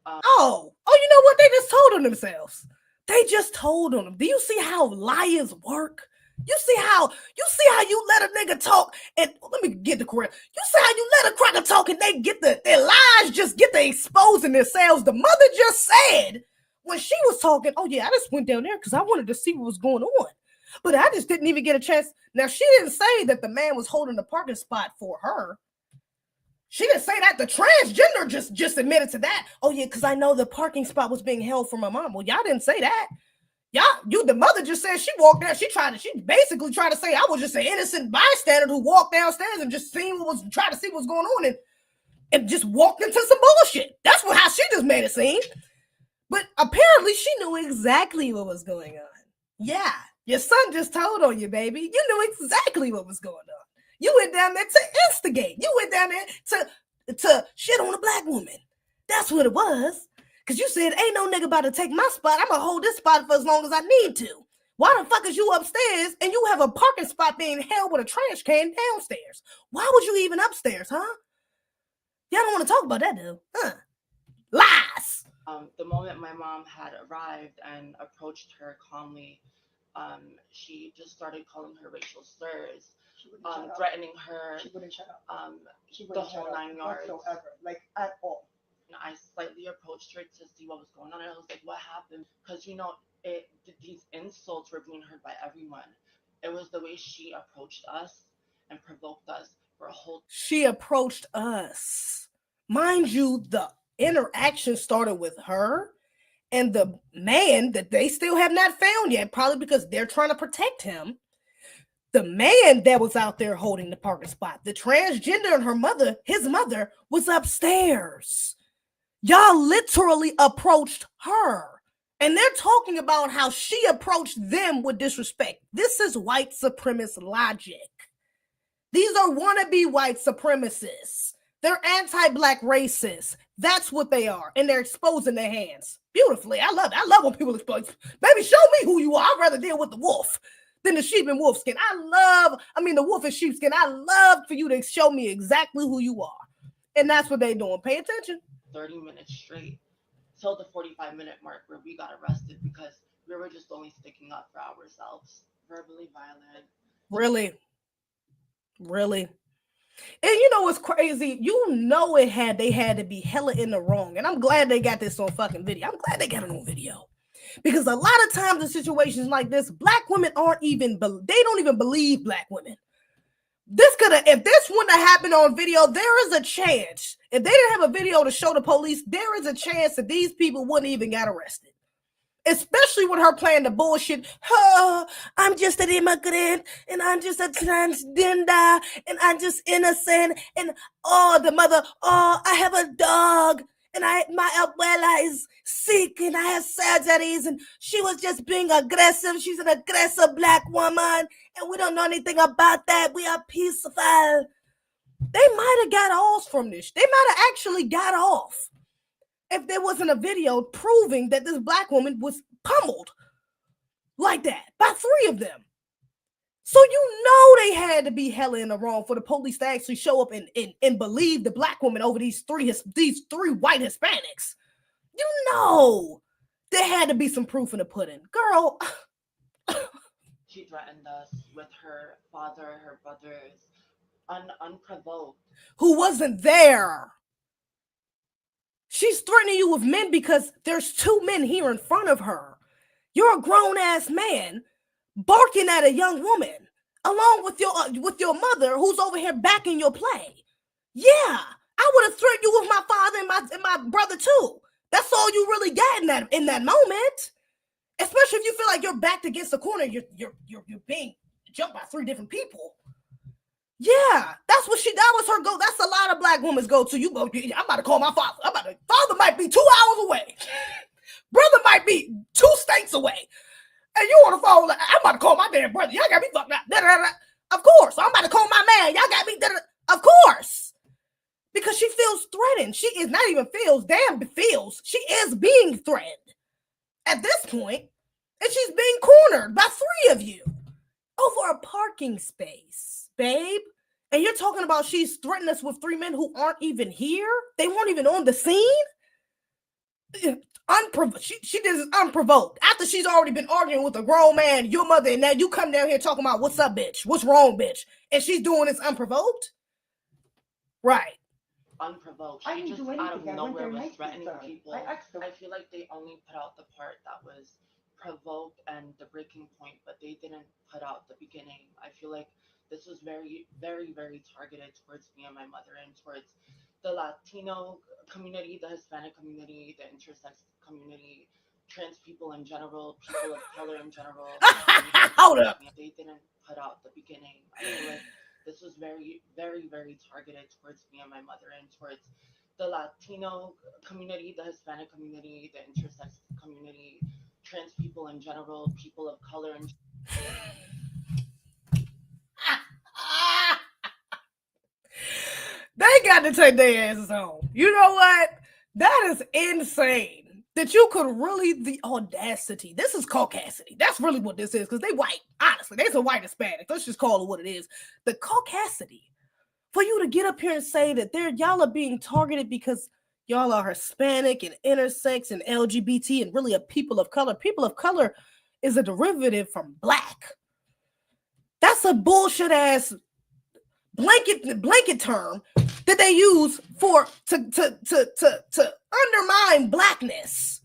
A: You know what? They just told on themselves. They just told on them. Do you see how liars work? You see how you let a nigga talk and let me get the correct. You see how you let a cracker talk and they get their lies just get to exposing themselves. The mother just said when she was talking, oh yeah, I just went down there because I wanted to see what was going on. But I just didn't even get a chance. Now she didn't say that the man was holding the parking spot for her. She didn't say that. The transgender just admitted to that. Oh yeah, because I know the parking spot was being held for my mom. Well, y'all didn't say that. The mother just said she walked down. She basically tried to say I was just an innocent bystander who walked downstairs and just trying to see what's going on and just walked into some bullshit. That's how she just made it seem. But apparently she knew exactly what was going on. Yeah, your son just told on you, baby. You knew exactly what was going on. You went down there to instigate. You went down there to shit on a black woman. That's what it was. Because you said, ain't no nigga about to take my spot. I'm going to hold this spot for as long as I need to. Why the fuck is you upstairs and you have a parking spot being held with a trash can downstairs? Why was you even upstairs, huh? Y'all don't want to talk about that, though. Huh? Lies.
J: The moment my mom had arrived and approached her calmly, she just started calling her racial slurs, threatening her.
N: She wouldn't shut up. She
J: the whole 9 yards.
N: Whatsoever, like at all.
J: I slightly approached her to see what was going on. And I was like, what happened? Because, you know, these insults were being heard by everyone. It was the way she approached us and provoked us for a whole...
A: She approached us. Mind you, the interaction started with her and the man that they still have not found yet, probably because they're trying to protect him. The man that was out there holding the parking spot, the transgender and his mother, was upstairs. Y'all literally approached her. And they're talking about how she approached them with disrespect. This is white supremacist logic. These are wannabe white supremacists. They're anti-black racists. That's what they are. And they're exposing their hands beautifully. I love when people expose. Baby, show me who you are. I'd rather deal with the wolf than the sheep in wolf skin. The wolf in sheep skin. I love for you to show me exactly who you are. And that's what they're doing. Pay attention.
J: 30 minutes straight till the 45-minute mark where we got arrested because we were just only sticking up for ourselves. Verbally violent.
A: Really? And you know what's crazy? You know they had to be hella in the wrong. And I'm glad they got this on fucking video. I'm glad they got it on video. Because a lot of times in situations like this, black women they don't even believe black women. If this wouldn't have happened on video, there is a chance. If they didn't have a video to show the police, there is a chance that these people wouldn't even get arrested. Especially with her playing the bullshit. Oh, I'm just an immigrant and I'm just a transgender and I'm just innocent. And the mother, I have a dog and my abuela is sick and I have surgeries and she was just being aggressive. She's an aggressive black woman and we don't know anything about that. We are peaceful. They might have got off from this. They might have actually got off if there wasn't a video proving that this black woman was pummeled like that by 3 of them. So you know they had to be hella in the wrong for the police to actually show up and believe the black woman over these three white Hispanics. You know there had to be some proof in the pudding. Girl.
J: She threatened us with her father, her brothers, unprovoked.
A: Who wasn't there. She's threatening you with men because there's 2 men here in front of her. You're a grown-ass man barking at a young woman along with your mother who's over here backing your play. Yeah, I would have threatened you with my father and my brother too. That's all you really got in that moment. Especially if you feel like you're backed against the corner, you're being jumped by 3 different people. Yeah, that was her go. That's a lot of black women's go to. I'm about to call my father. Father might be 2 hours away. Brother might be 2 states away. And you on the phone, like, I'm about to call my damn brother. Y'all got me fucked up. Of course. I'm about to call my man. Y'all got me. Of course. Because she feels threatened. She is not even feels. She is being threatened at this point. And she's being cornered by 3 of you over a parking space, babe. And you're talking about she's threatened us with 3 men who aren't even here? They weren't even on the scene? She did this unprovoked. After she's already been arguing with a grown man, your mother, and now you come down here talking about what's up, bitch? What's wrong, bitch? And she's doing this unprovoked? Right.
J: Unprovoked. She just out of nowhere was threatening people. I feel like they only put out the part that was provoked and the breaking point, but they didn't put out the beginning. I feel like this was very, very, very targeted towards me and my mother and towards the Latino community, the Hispanic community, the intersex community, trans people in general, people of color in general.
A: Hold up.
J: They didn't put out the beginning. I feel like this was very, very, very targeted towards me and my mother and towards the Latino community, the Hispanic community, the intersex community, trans people in general, people of color in
A: They got to take their asses home. You know what? That is insane. That you could really, the audacity. This is caucasity. That's really what this is, because they white. Honestly, they're some white Hispanics. Let's just call it what it is. The caucasity. For you to get up here and say that y'all are being targeted because y'all are Hispanic and intersex and LGBT and really a people of color. People of color is a derivative from black. That's a bullshit ass blanket term that they use to undermine blackness.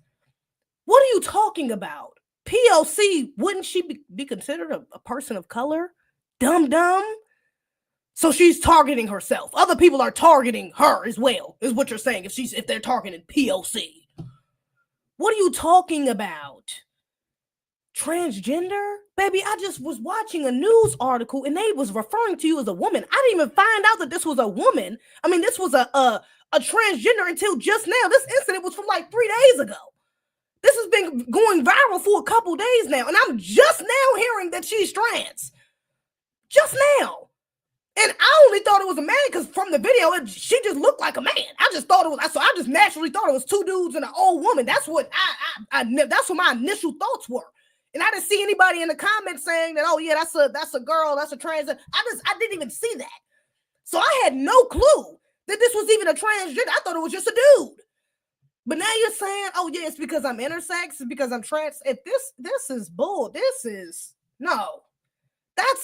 A: What are you talking about? POC, wouldn't she be considered a person of color? Dumb. So she's targeting herself. Other people are targeting her as well, is what you're saying, if they're targeting POC. What are you talking about? Transgender? Baby, I just was watching a news article and they was referring to you as a woman. I didn't even find out that this was a woman. I mean, this was a transgender until just now. This incident was from like 3 days ago. This has been going viral for a couple days now. And I'm just now hearing that she's trans. Just now. And I only thought it was a man because from the video, she just looked like a man. I just naturally thought it was 2 dudes and an old woman. That's what that's what my initial thoughts were. And I didn't see anybody in the comments saying that, oh yeah, that's a girl, that's a trans. I didn't even see that. So I had no clue that this was even a transgender. I thought it was just a dude. But now you're saying, oh yeah, it's because I'm intersex, it's because I'm trans. If this is bull, That's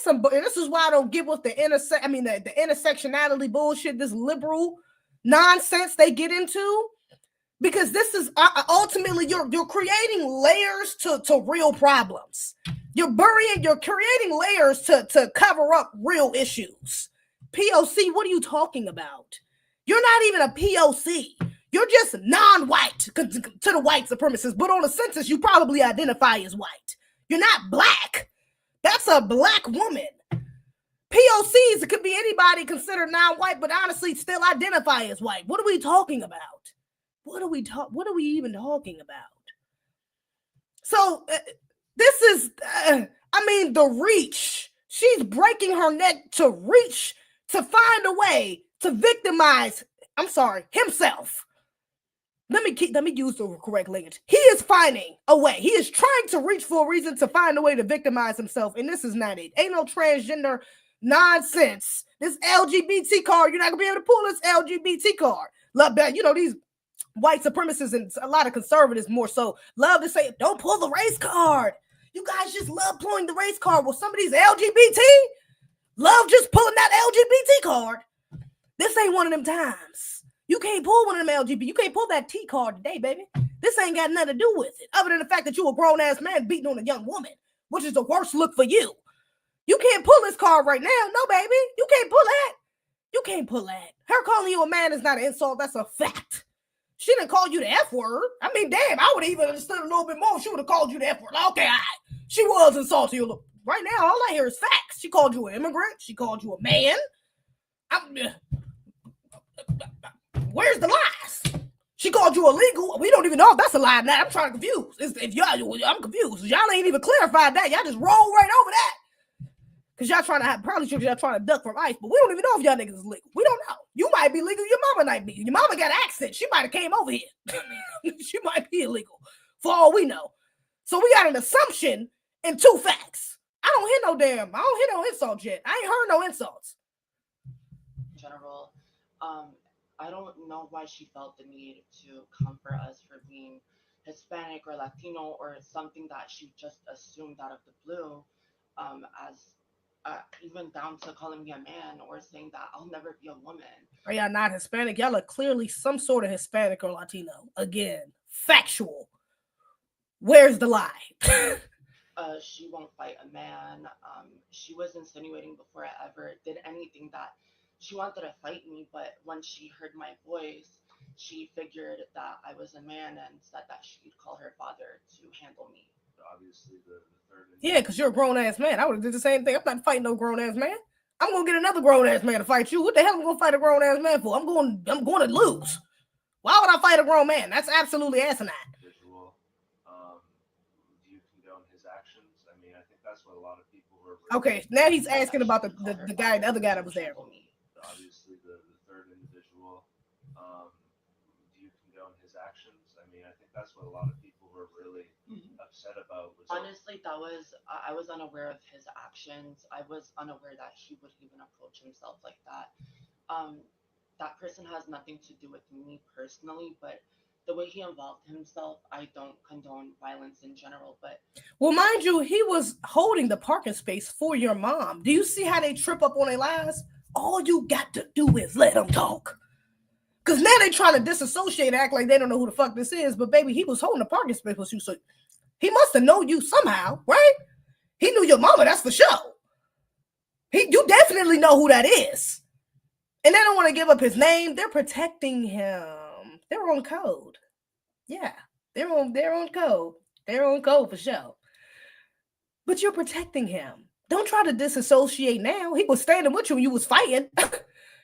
A: some. And this is why I don't get with the the intersectionality bullshit, this liberal nonsense they get into, because this is ultimately you're creating layers to real problems. You're creating layers to cover up real issues. POC, what are you talking about? You're not even a POC. You're just non-white to the white supremacists, but on the census, you probably identify as white. You're not black. That's a black woman. POCs, it could be anybody considered non-white, but honestly still identify as white. What are we talking about? What are we even talking about? So this is, the reach. She's breaking her neck to reach, to find a way to victimize, himself. Let me use the correct language. He is finding a way. He is trying to reach for a reason to find a way to victimize himself. And this is not it. Ain't no transgender nonsense. This LGBT card, you're not gonna be able to pull this LGBT card. Love that. These white supremacists and a lot of conservatives more so love to say, don't pull the race card. You guys just love pulling the race card. Well, some of these LGBT love just pulling that LGBT card. This ain't one of them times. You can't pull one of them LGBT. You can't pull that T card today, baby. This ain't got nothing to do with it, other than the fact that you a grown-ass man beating on a young woman, which is the worst look for you. You can't pull this card right now. No, baby. You can't pull that. You can't pull that. Her calling you a man is not an insult. That's a fact. She didn't call you the F word. I mean, damn, I would have even understood a little bit more if she would have called you the F word. Okay, all right. She was insulting you. Right now, all I hear is facts. She called you an immigrant. She called you a man. Where's the lies? She called you illegal. We don't even know if that's a lie now. I'm trying to confuse. I'm confused. Y'all ain't even clarified that. Y'all just roll right over that. Because y'all trying to duck from ICE, but we don't even know if y'all niggas is legal. We don't know. You might be legal. Your mama might be. Your mama got an accent. She might have came over here. She might be illegal for all we know. So we got an assumption and two facts. I don't hear no insults yet. I ain't heard no insults.
J: In general, I don't know why she felt the need to come for us for being Hispanic or Latino or something that she just assumed out of the blue, even down to calling me a man or saying that I'll never be a woman.
A: Are y'all not Hispanic? Y'all are clearly some sort of Hispanic or Latino. Again, factual. Where's the lie?
J: She won't fight a man. She was insinuating before I ever did anything that she wanted to fight me, but when she heard my voice, she figured that I was a man and said that she'd call her father to handle me.
O: Obviously, the third.
A: Yeah, because you're a grown-ass man. I would have did the same thing. I'm not fighting no grown-ass man. I'm going to get another grown-ass man to fight you. What the hell am I going to fight a grown-ass man for? I'm going to lose. Why would I fight a grown man? That's absolutely asinine.
O: Visual. Do you condone his actions? I mean, I think that's what a lot of people were.
A: Okay, now he's asking about the other guy that was there.
O: Obviously, the third individual. Do you condone his actions? I mean, I think that's what a lot of people were really upset about.
J: Honestly, I was unaware of his actions. I was unaware that he would even approach himself like that. That person has nothing to do with me personally, but the way he involved himself, I don't condone violence in general. But
A: well, mind you, he was holding the parking space for your mom. Do you see how they trip up on their lies? All you got to do is let them talk. Because now they trying to disassociate and act like they don't know who the fuck this is. But baby, he was holding the parking space with you. So he must have known you somehow, right? He knew your mama, that's for sure. You definitely know who that is. And they don't want to give up his name. They're protecting him. They're on code. Yeah, they're on code. They're on code for sure. But you're protecting him. Don't try to disassociate now. He was standing with you when you was fighting.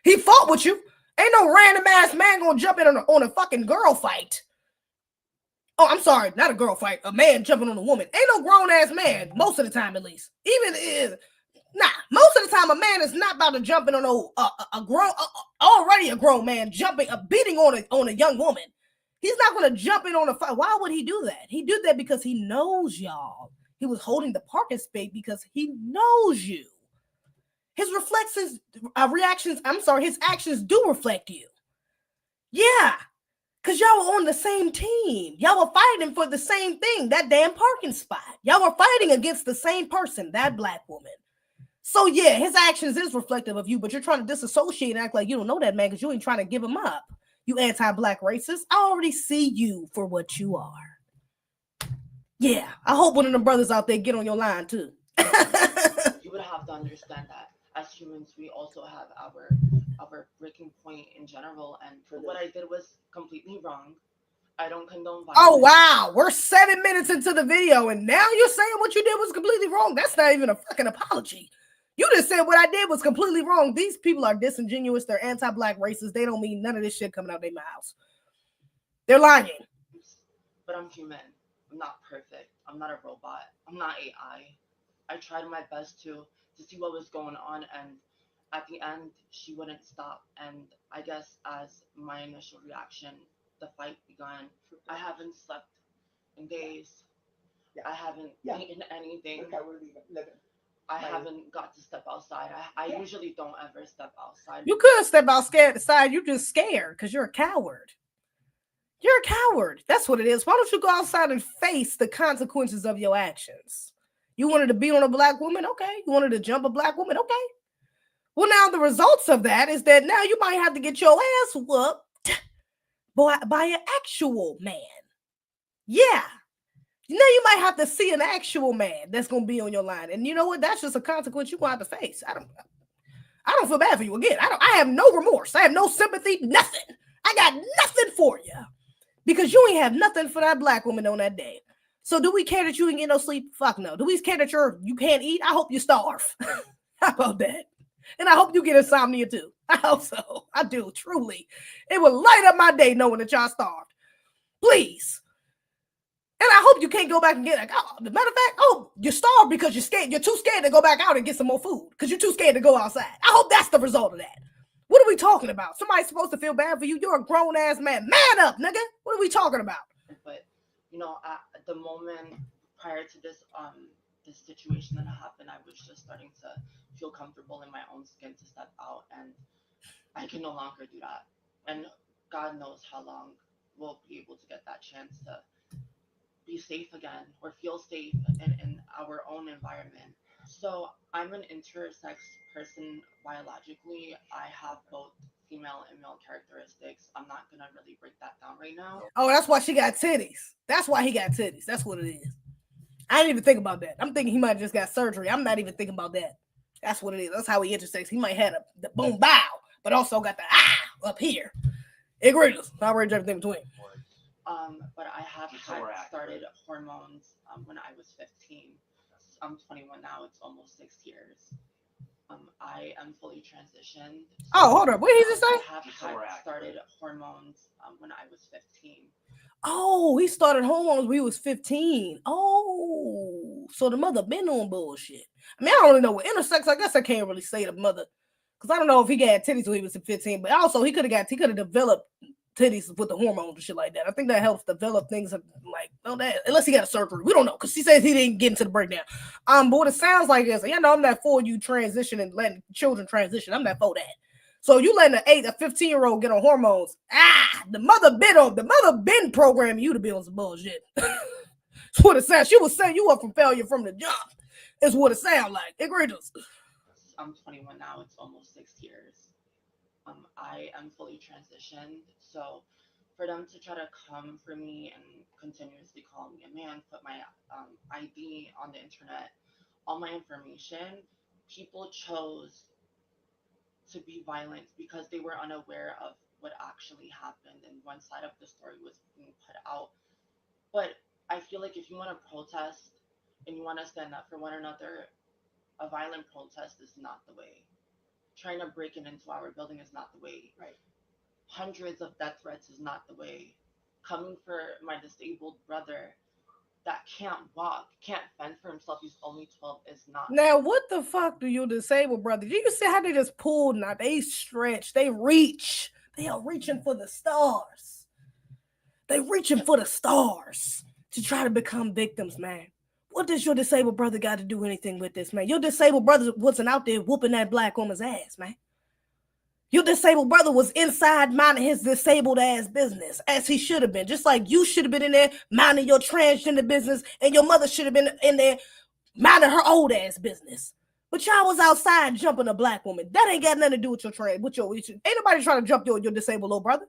A: He fought with you. Ain't no random ass man gonna jump in on a fucking girl fight. Oh, I'm sorry, not a girl fight. A man jumping on a woman. Ain't no grown ass man, most of the time at least. Most of the time a man is not about to jump in on already a grown man beating on a young woman. He's not gonna jump in on a fight. Why would he do that? He did that because he knows y'all. He was holding the parking space because he knows you. His his actions do reflect you. Yeah, Because y'all were on the same team. Y'all were fighting for the same thing, that damn parking spot. Y'all were fighting against the same person, that black woman. So yeah, his actions is reflective of you, but you're trying to disassociate and act like you don't know that man because you ain't trying to give him up. You anti-black racist. I already see you for what you are. Yeah, I hope one of them brothers out there get on your line too.
J: You would have to understand that as humans, we also have our breaking point in general, and what I did was completely wrong. I don't condone violence.
A: Oh wow, we're 7 minutes into the video, and now you're saying what you did was completely wrong. That's not even a fucking apology. You just said what I did was completely wrong. These people are disingenuous. They're anti-black racists. They don't mean none of this shit coming out of their mouths. They're lying.
J: But I'm human. I'm not perfect. I'm not a robot. I'm not AI. I tried my best to see what was going on, and at the end, she wouldn't stop. And I guess as my initial reaction, the fight began. I haven't slept in days. I haven't eaten anything. I haven't got to step outside. I usually don't ever step outside.
A: You could step outside. You're just scared because you're a coward. You're a coward. That's what it is. Why don't you go outside and face the consequences of your actions? You wanted to be on a black woman? Okay. You wanted to jump a black woman? Okay. Well, now the results of that is that now you might have to get your ass whooped by an actual man. Yeah. Now you might have to see an actual man that's going to be on your line. And you know what? That's just a consequence you're going to have to face. I don't feel bad for you. Again, I have no remorse. I have no sympathy, nothing. I got nothing for you because you ain't have nothing for that black woman on that day. So do we care that you ain't get no sleep? Fuck no. Do we care that you can't eat? I hope you starve. How about that? And I hope you get insomnia too. I hope so. I do, truly. It will light up my day knowing that y'all starved. Please. And I hope you can't go back and get like, oh, the matter of fact, you're starved because you're scared. You're too scared to go back out and get some more food because you're too scared to go outside. I hope that's the result of that. What are we talking about? Somebody's supposed to feel bad for you. You're a grown ass man. Man up, nigga. What are we talking about?
J: But you know, at the moment prior to this this situation that happened, I was just starting to feel comfortable in my own skin to step out, and I can no longer do that. And God knows how long we'll be able to get that chance to be safe again or feel safe in our own environment. So I'm an intersex person biologically. I have both female and male characteristics. I'm not gonna really break that down right now.
A: Oh, that's why she got titties. That's why he got titties. That's what it is. I didn't even think about that. I'm thinking he might have just got surgery. I'm not even thinking about that. That's what it is. That's how he intersects. He might have the boom bow, but also got the up here. EGREGIOUS. I'll range everything between.
J: But I have started hormones when I was 15. I'm 21 now. It's almost 6 years. I am fully transitioned.
A: Oh, hold up. What did he just say?
J: I have started hormones when I was 15.
A: Oh, he started hormones when he was 15. Oh, so the mother been on bullshit. I mean, I don't really know what intersex. I guess I can't really say the mother because I don't know if he got titties when he was 15, but also he could have developed titties with the hormones and shit like that. I think that helps develop things like that. Unless he got a surgery, we don't know because he says he didn't get into the breakdown. But what it sounds like is, I'm not for you transitioning, letting children transition. I'm not for that. So you letting a 15-year-old get on hormones? The mother been programming you to be on some bullshit. That's what it sounds. She was saying you up from failure from the jump. Is what it sounds like. EGREGIOUS.
J: I'm 21 now. It's almost 6 years. I am fully transitioned. So for them to try to come for me and continuously call me a man, put my ID on the internet, all my information, people chose to be violent because they were unaware of what actually happened and one side of the story was being put out. But I feel like if you want to protest and you want to stand up for one another, a violent protest is not the way. Trying to break it into our building is not the way.
N: Right.
J: Hundreds of death threats is not the way. Coming for my disabled brother that can't walk, can't fend for himself, he's only 12, is not.
A: Now, what the fuck do your disabled brother? Do you see how they just pulled now? They stretch, they reach. They are reaching for the stars. They reaching for the stars to try to become victims, man. What does your disabled brother got to do anything with this, man? Your disabled brother wasn't out there whooping that black woman's ass, man. Your disabled brother was inside minding his disabled ass business, as he should have been. Just like you should have been in there minding your transgender business, and your mother should have been in there minding her old ass business. But y'all was outside jumping a black woman. That ain't got nothing to do with your trans. Ain't nobody trying to jump your disabled little brother.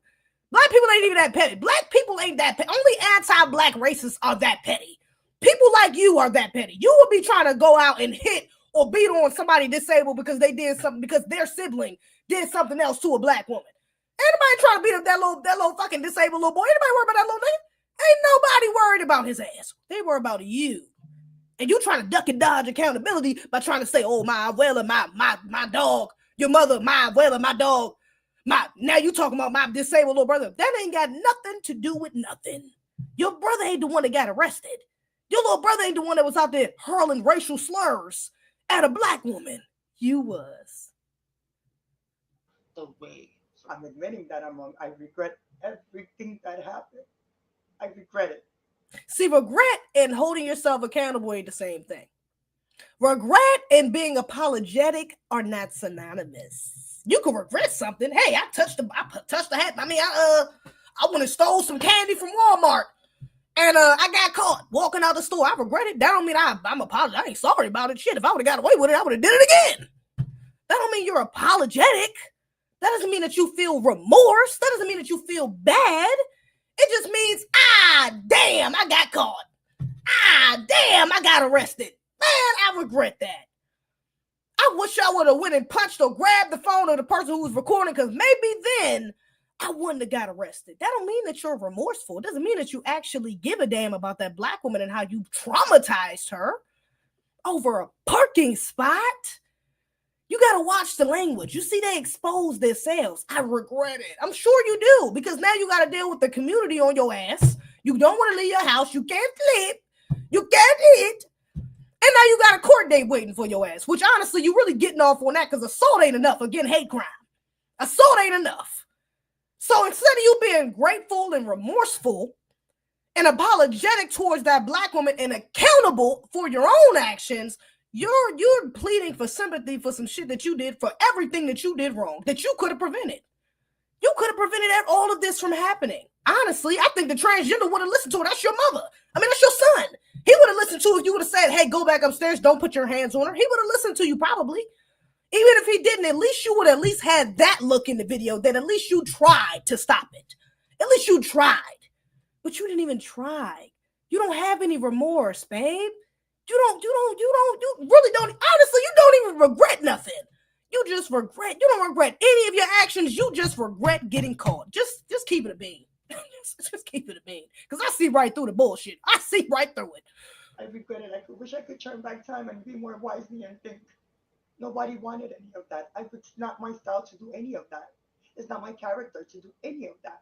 A: Black people ain't even that petty. Black people ain't that petty. Only anti-black racists are that petty. People like you are that petty. You will be trying to go out and hit or beat on somebody disabled because they did something, because their sibling did something else to a black woman. Anybody trying to beat up that little fucking disabled little boy? Anybody worried about that little nigga? Ain't nobody worried about his ass. They worry about you. And you trying to duck and dodge accountability by trying to say, oh, my Wellin, my dog, your mother, my Wellin, my dog. Now you talking about my disabled little brother. That ain't got nothing to do with nothing. Your brother ain't the one that got arrested. Your little brother ain't the one that was out there hurling racial slurs at a black woman. You was.
J: The way.
N: I'm admitting that I'm wrong. I regret everything that happened. I regret it.
A: See, regret and holding yourself accountable ain't the same thing. Regret and being apologetic are not synonymous. You can regret something. Hey, I touched the hat. I mean, I went and stole some candy from Walmart, and I got caught walking out the store. I regret it. That don't mean I'm apologetic. I ain't sorry about it. Shit, if I would have got away with it, I would have did it again. That don't mean you're apologetic. That doesn't mean that you feel remorse. That doesn't mean that you feel bad. It just means, damn, I got caught. Damn, I got arrested. Man, I regret that. I wish I would have went and punched or grabbed the phone of the person who was recording, because maybe then I wouldn't have got arrested. That don't mean that you're remorseful. It doesn't mean that you actually give a damn about that black woman and how you traumatized her over a parking spot. You got to watch the language. You see, they expose themselves. I regret it. I'm sure you do, because now you got to deal with the community on your ass. You don't want to leave your house. You can't sleep. You can't eat. And now you got a court date waiting for your ass, which honestly, you really getting off on that, because assault ain't enough. Again, hate crime. Assault ain't enough. So instead of you being grateful and remorseful and apologetic towards that black woman and accountable for your own actions, you're pleading for sympathy for some shit that you did, for everything that you did wrong, that you could have prevented. You could have prevented all of this from happening. Honestly, I think the transgender would have listened to it. That's your mother. I mean, that's your son. He would have listened to it if you would have said, hey, go back upstairs. Don't put your hands on her. He would have listened to you probably. Even if he didn't, at least you would at least had that look in the video, that at least you tried to stop it. At least you tried. But you didn't even try. You don't have any remorse, babe. You really don't, honestly, you don't even regret nothing. You just regret, you don't regret any of your actions. You just regret getting caught. Just keep it a bean. just keep it a bean. Because I see right through the bullshit. I see right through it.
N: I regret it. I wish I could turn back time and be more wisely and think. Nobody wanted any of that. It's not my style to do any of that. It's not my character to do any of that.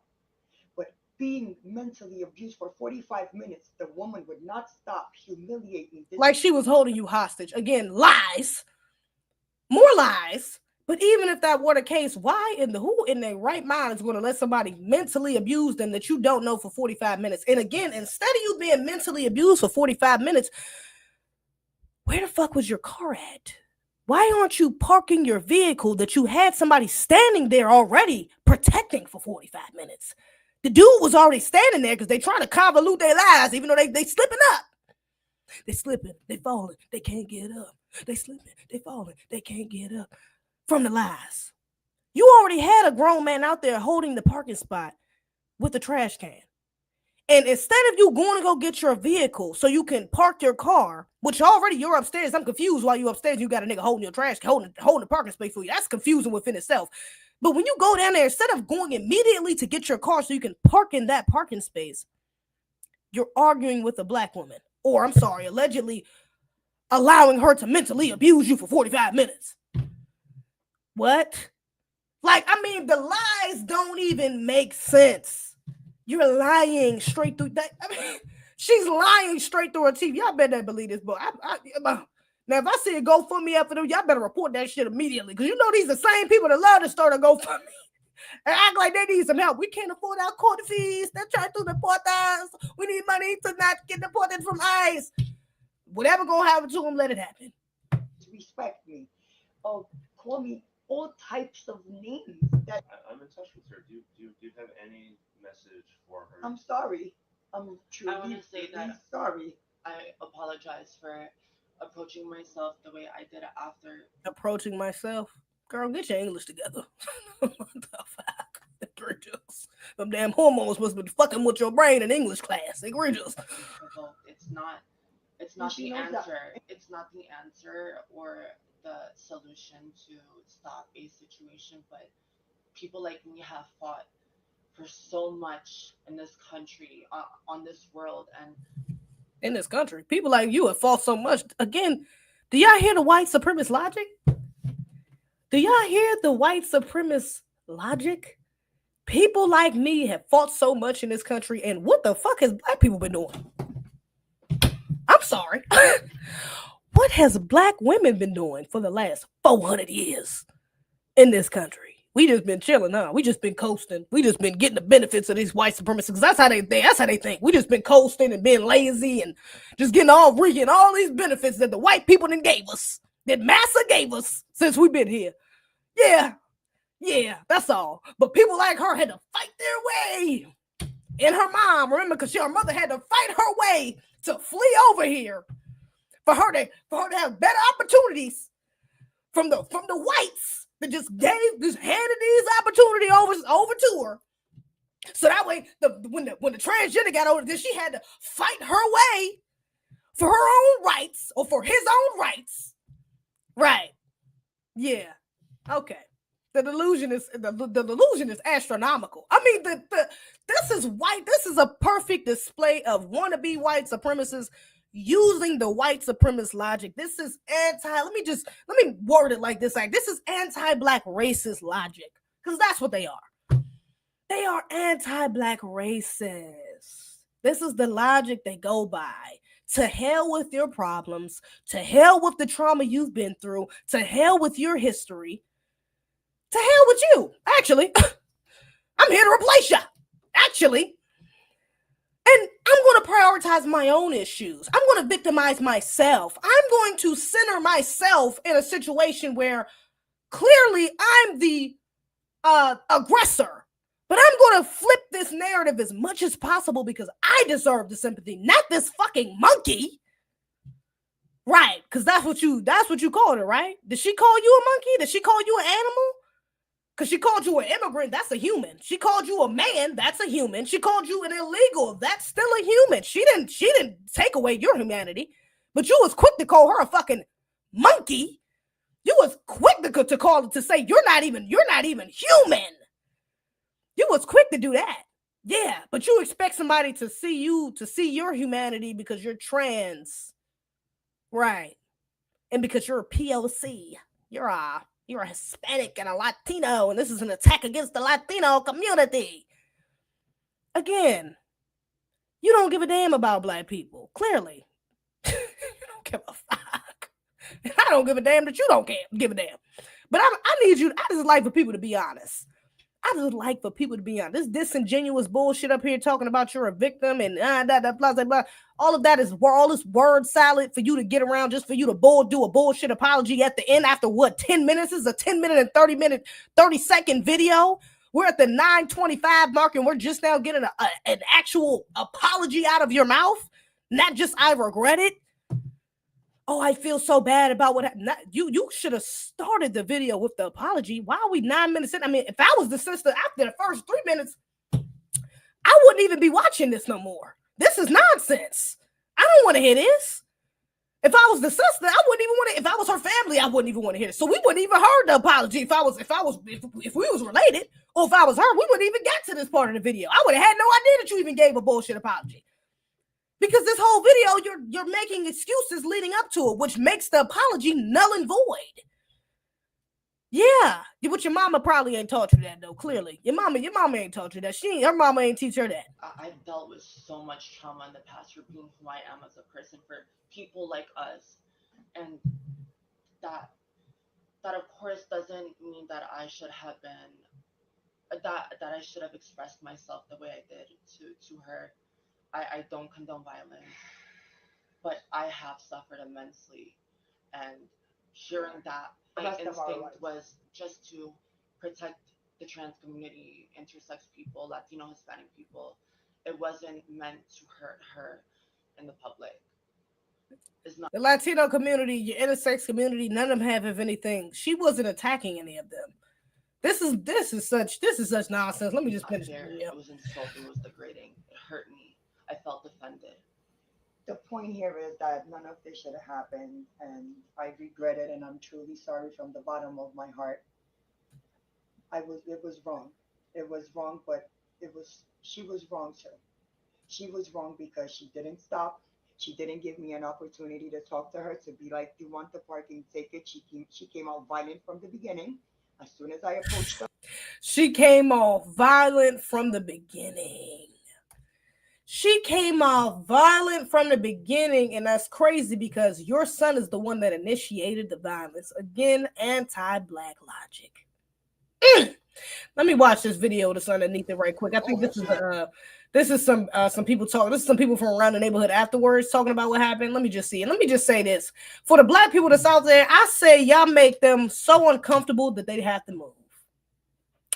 N: But being mentally abused for 45 minutes, the woman would not stop humiliating.
A: Like she was holding you hostage. Again, lies. More lies. But even if that were the case, who in their right mind is going to let somebody mentally abuse them that you don't know for 45 minutes? And again, instead of you being mentally abused for 45 minutes, where the fuck was your car at? Why aren't you parking your vehicle that you had somebody standing there already protecting for 45 minutes? The dude was already standing there because they trying to convolute their lives, even though they slipping up. They slipping, they falling, they can't get up. They slipping, they falling, they can't get up from the lies. You already had a grown man out there holding the parking spot with the trash can. And instead of you going to go get your vehicle so you can park your car, which already you're upstairs. I'm confused why you upstairs. You got a nigga holding your trash, holding the parking space for you. That's confusing within itself. But when you go down there, instead of going immediately to get your car so you can park in that parking space, you're arguing with a black woman. Or, I'm sorry, allegedly allowing her to mentally abuse you for 45 minutes. What? Like, I mean, the lies don't even make sense. You're lying straight through that. I mean, she's lying straight through her teeth. Y'all better believe this, but now if I see a GoFundMe up for them, y'all better report that shit immediately, because you know these are the same people that love to start a GoFundMe and act like they need some help. We can't afford our court fees. They're trying to deport us. We need money to not get deported from ICE. Whatever gonna happen to them, let it happen.
N: Respect me. Oh, call me all types of names that
O: I'm in touch with her. Do you have any message for her?
N: I'm sorry. I'm
J: I want
N: truly,
J: to say
N: truly
J: that
N: sorry.
J: I apologize for approaching myself the way I did after.
A: Approaching myself. Girl, get your English together. What the fuck? Egregious. Them damn hormones must be fucking with your brain in English class. Egregious.
J: Provoked. It's
N: And
J: not
N: she
J: the
N: knows that.
J: answer. It's not the answer or the solution to stop a situation, but people like me have fought for so much in this country, on this world, and
A: In this country, people like you have fought so much. Again, do y'all hear the white supremacist logic? Do y'all hear the white supremacist logic? People like me have fought so much in this country, and what the fuck has black people been doing? I'm sorry. What has black women been doing for the last 400 years in this country? We just been chilling, huh? We just been coasting. We just been getting the benefits of these white supremacists. Because that's how they think. That's how they think. We just been coasting and being lazy and just getting all reeking all these benefits that the white people done gave us, that massa gave us since we've been here. Yeah, that's all. But people like her had to fight their way. And her mom, remember, because her mother had to fight her way to flee over here for her to have better opportunities from the whites that just handed these opportunity over to her. So that way, when the transgender got over, then she had to fight her way for her own rights or for his own rights. Right? Yeah. Okay. The delusion is astronomical. I mean, this is a perfect display of wannabe white supremacists using the white supremacist logic. This is let me word it like this. Like, this is anti-black racist logic. Because that's what they are. They are anti-black racists. This is the logic they go by. To hell with your problems. To hell with the trauma you've been through. To hell with your history. To hell with you. Actually, I'm here to replace you. Actually. And I'm going to prioritize my own issues. I'm going to victimize myself. I'm going to center myself in a situation where clearly I'm the aggressor. But I'm going to flip this narrative as much as possible because I deserve the sympathy, not this fucking monkey. Right, because that's what you called her, right? Did she call you a monkey? Did she call you an animal? Because she called you an immigrant, that's a human. She called you a man, that's a human. She called you an illegal, that's still a human. She didn't take away your humanity, but you was quick to call her a fucking monkey. You was quick to call her to say you're not even human. You was quick to do that. Yeah, but you expect somebody to see your humanity because you're trans. Right. And because you're a POC. You're a Hispanic and a Latino, and this is an attack against the Latino community. Again, you don't give a damn about black people. Clearly. You don't give a fuck. And I don't give a damn that you don't give a damn. But I just like for people to be honest. I just like for people to be honest. This disingenuous bullshit up here talking about you're a victim and blah, blah, blah. All of that is all this word salad for you to get around just for you to do a bullshit apology at the end after what, 10 minutes? This is a 10 minute and 30 second video. We're at the 9:25 mark and we're just now getting an actual apology out of your mouth. Not just I regret it. Oh, I feel so bad about what happened. You should have started the video with the apology. Why are we 9 minutes in? I mean, if I was the sister after the first 3 minutes, I wouldn't even be watching this no more. This is nonsense. I don't want to hear this. If I was the sister, I wouldn't even want to. If I was her family, I wouldn't even want to hear this. So we wouldn't even heard the apology. If we was related, or if I was her, we wouldn't even get to this part of the video. I would have had no idea that you even gave a bullshit apology. Because this whole video, you're making excuses leading up to it, which makes the apology null and void. Yeah, but your mama probably ain't taught you that though. Clearly, your mama ain't taught you that. Her mama ain't teach her that.
J: I've dealt with so much trauma in the past for being who I am as a person, for people like us, and that of course doesn't mean that I should have been that I should have expressed myself the way I did to her. I don't condone violence, but I have suffered immensely, and hearing that
N: The
J: my
N: rest of our
J: instinct
N: lives.
J: was just to protect the trans community, intersex people, Latino, Hispanic people. It wasn't meant to hurt her in the public. It's not.
A: The Latino community, your intersex community, none of them have anything. She wasn't attacking any of them. This is such nonsense. Let me just finish.
J: It was insulting. It was degrading. It hurt me. I felt offended.
N: The point here is that none of this should have happened, and I regret it, and I'm truly sorry from the bottom of my heart. It was wrong. It was wrong, but she was wrong too. She was wrong because she didn't stop. She didn't give me an opportunity to talk to her, to be like, "You want the parking ticket?" She came out violent from the beginning. As soon as I approached her,
A: she came off violent from the beginning. She came off violent from the beginning, and that's crazy because your son is the one that initiated the violence. Again, anti-black logic. Let me watch this video that's underneath it right quick. I think this is some people talking. This is some people from around the neighborhood afterwards talking about what happened. Let me just see. And let me just say this. For the black people that's out there, I say y'all make them so uncomfortable that they have to move.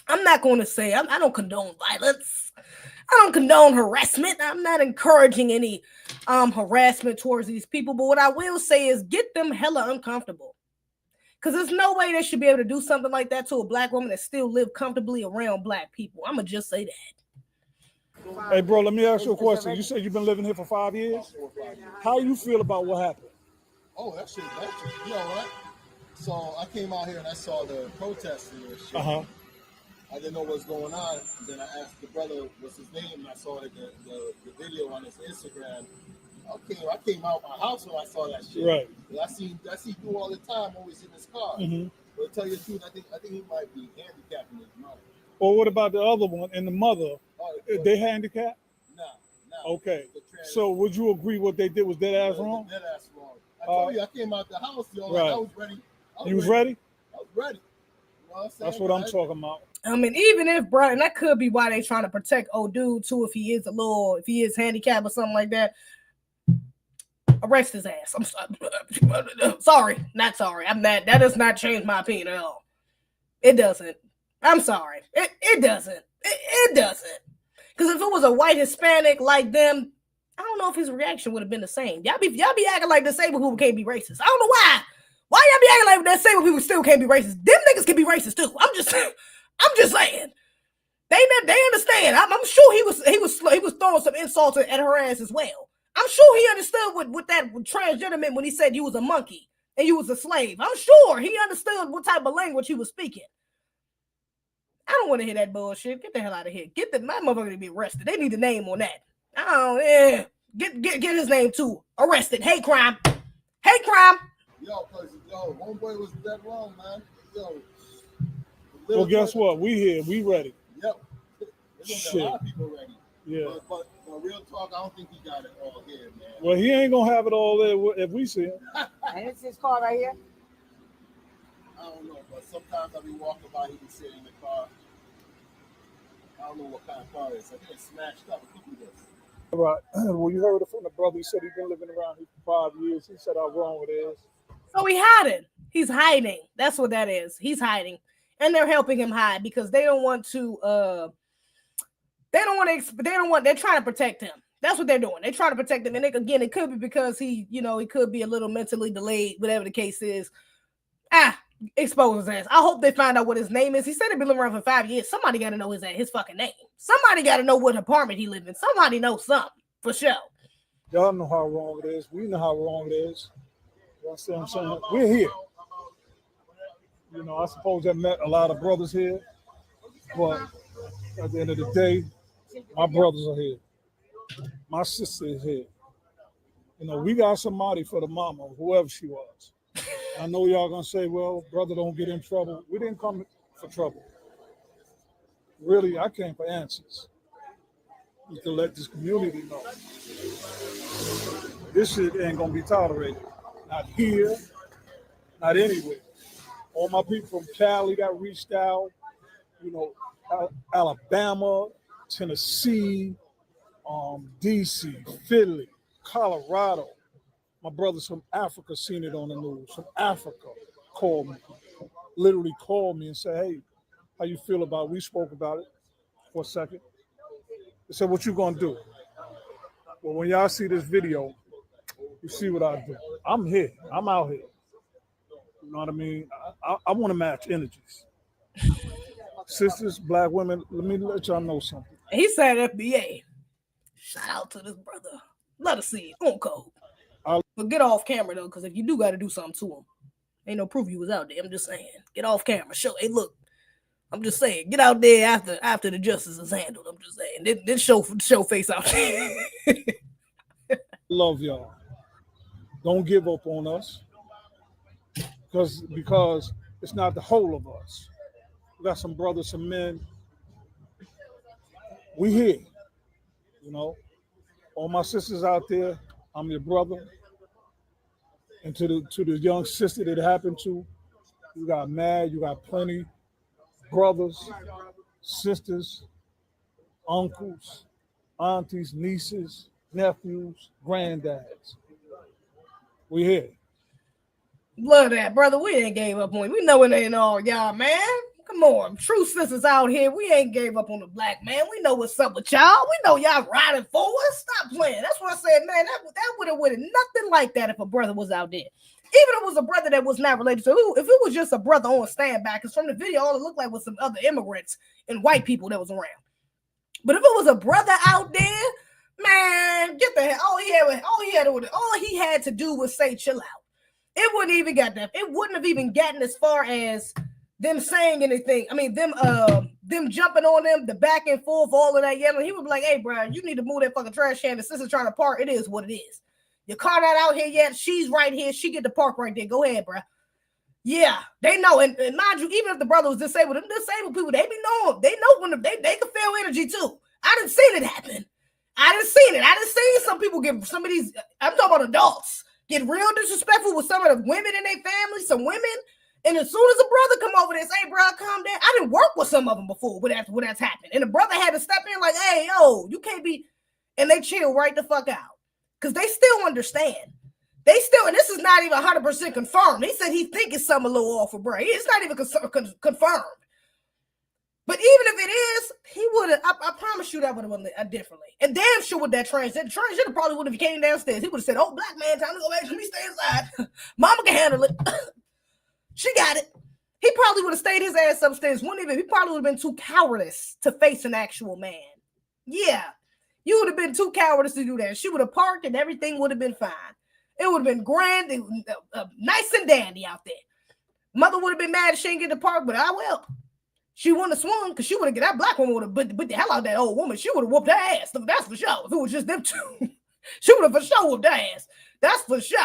A: I'm not going to say, I don't condone violence. I don't condone harassment. I'm not encouraging any harassment towards these people. But what I will say is get them hella uncomfortable. Because there's no way they should be able to do something like that to a black woman that still live comfortably around black people. I'm going to just say that.
P: Hey, bro, let me ask you a question. You said you've been living here for 5 years? How you feel about what happened?
Q: Oh, that shit, you know what? So I came out here and I saw the protesting and shit. I didn't know what's going on. And then I asked the brother what's his name, and I saw the video on his Instagram. I came out my house when I saw that shit.
P: Right.
Q: I see you all the time, always in his car. But to tell you the truth, I think he might be handicapped in his mind.
P: Or what about the other one and the mother? They handicapped?
Q: Nah.
P: Okay. So would you agree what they did was dead ass wrong?
Q: Dead ass wrong. I told you I came out the house, yo.
P: Right.
Q: I was ready.
P: You was ready?
Q: I was ready. You know what I'm saying?
P: That's what I'm talking about.
A: I mean, even if, bro, and that could be why they trying to protect old dude too, if he is handicapped or something like that. Arrest his ass. I'm sorry. Not sorry. I'm not. That does not change my opinion at all. It doesn't. I'm sorry. It doesn't. It doesn't. Because if it was a white Hispanic like them, I don't know if his reaction would have been the same. Y'all be acting like disabled people can't be racist. I don't know why. Why y'all be acting like disabled people still can't be racist? Them niggas can be racist too. I'm just saying. They understand. I'm sure he was throwing some insults at her ass as well. I'm sure he understood what that transgender meant when he said you was a monkey and you was a slave. I'm sure he understood what type of language he was speaking. I don't want to hear that bullshit. Get the hell out of here. My motherfucker to be arrested. They need a name on that. Get his name too. Arrested. Hate crime. Hate crime.
Q: Yo, homeboy was dead wrong, man. Yo.
P: Well, guess what? We here. We ready.
Q: Yep. There's a lot of people ready.
P: Yeah.
Q: But real talk, I don't think he got it all here, man.
P: Well, he ain't gonna have it all there if we see him.
M: And it's his car right here?
Q: I don't know, but sometimes I be walking by, he be sitting in the car. I don't know what kind of car it is. I think it's smashed up. I think it is.
P: Right. Well, you heard it from the brother. He said he's been living around here for 5 years. He said how wrong it is.
A: So he hiding. He's hiding. That's what that is. He's hiding. And they're helping him hide because they don't want to they're trying to protect him. That's what they're doing. They're trying to protect him. And it could be because he could be a little mentally delayed, whatever the case is. Expose his ass. I hope they find out what his name is. He said he'd been living around for 5 years. Somebody got to know his fucking name. Somebody got to know what apartment he lives in. Somebody knows something for sure.
P: Y'all know how wrong it is. We know how wrong it is. You know what I'm saying? We're here. I suppose I met a lot of brothers here, but at the end of the day, my brothers are here. My sister is here. We got somebody for the mama, whoever she was. I know y'all gonna say, well, brother, don't get in trouble. We didn't come for trouble. Really, I came for answers. To let this community know. This shit ain't gonna be tolerated. Not here, not anywhere. All my people from Cali got reached out, Alabama, Tennessee, DC, Philly, Colorado. My brothers from Africa seen it on the news, from Africa. called me, literally called me and said, hey, how you feel about it? We spoke about it for a second. They said, what you gonna do? Well, when y'all see this video, you see what I do. I'm here. I'm out here. You know what I mean? I want to match energies. Sisters, black women, let me let y'all know something.
A: He said FBA. Shout out to this brother. Let us see it on code. But get off camera though, because if you do got to do something to him, ain't no proof you was out there. I'm just saying, get off camera. Show, hey, look. I'm just saying, get out there after the justice is handled. I'm just saying, then show face out there.
P: Love y'all. Don't give up on us, because it's not the whole of us. We got some brothers, some men. We here. You know, all my sisters out there, I'm your brother. And to the young sister that it happened to, you got mad, you got plenty brothers, sisters, uncles, aunties, nieces, nephews, granddads. We here.
A: Love that, brother. We ain't gave up on you. We know it ain't all y'all, man. Come on. True sisters out here. We ain't gave up on the black man. We know what's up with y'all. We know y'all riding for us. Stop playing. That's what I said, man. That would have nothing like that if a brother was out there. Even if it was a brother that was not related to, if it was just a brother on standby, because from the video, all it looked like was some other immigrants and white people that was around. But if it was a brother out there, man, get the hell. All he had to do was say, chill out. It wouldn't even got that. It wouldn't have even gotten as far as them saying anything. I mean, them jumping on them, the back and forth, all of that yelling. He would be like, hey, bro, you need to move that fucking trash can. The sister's trying to park. It is what it is. Your car not out here yet. She's right here. She get to park right there. Go ahead, bro. Yeah, they know. And mind you, even if the brother was disabled, them disabled people, they be knowing. They know when they can feel energy too. I didn't see it happen. I didn't see some people get some of these. I'm talking about adults get real disrespectful with some of the women in their family. Some women, and as soon as a brother come over there, say, "Bro, calm down." I didn't work with some of them before when that's happened, and the brother had to step in like, "Hey, yo, you can't be," and they chill right the fuck out because they still understand. They still, and this is not even 100% confirmed. He said he think it's something a little off for bro. It's not even confirmed. But even if it is, he would have, I promise you that would have went differently. And damn sure with that transgender probably would have came downstairs. He would have said, oh, black man, time to go back. Let me stay inside. Mama can handle it. She got it. He probably would have stayed his ass upstairs. He probably would have been too cowardice to face an actual man. Yeah. You would have been too cowardice to do that. She would have parked and everything would have been fine. It would have been grand, nice and dandy out there. Mother would have been mad if she didn't get the park, but I will. She wouldn't have swung because she would have, that black woman would have beat the hell out of that old woman. She would have whooped her ass. That's for sure. If it was just them two, she would have for sure whooped her ass. That's for sure.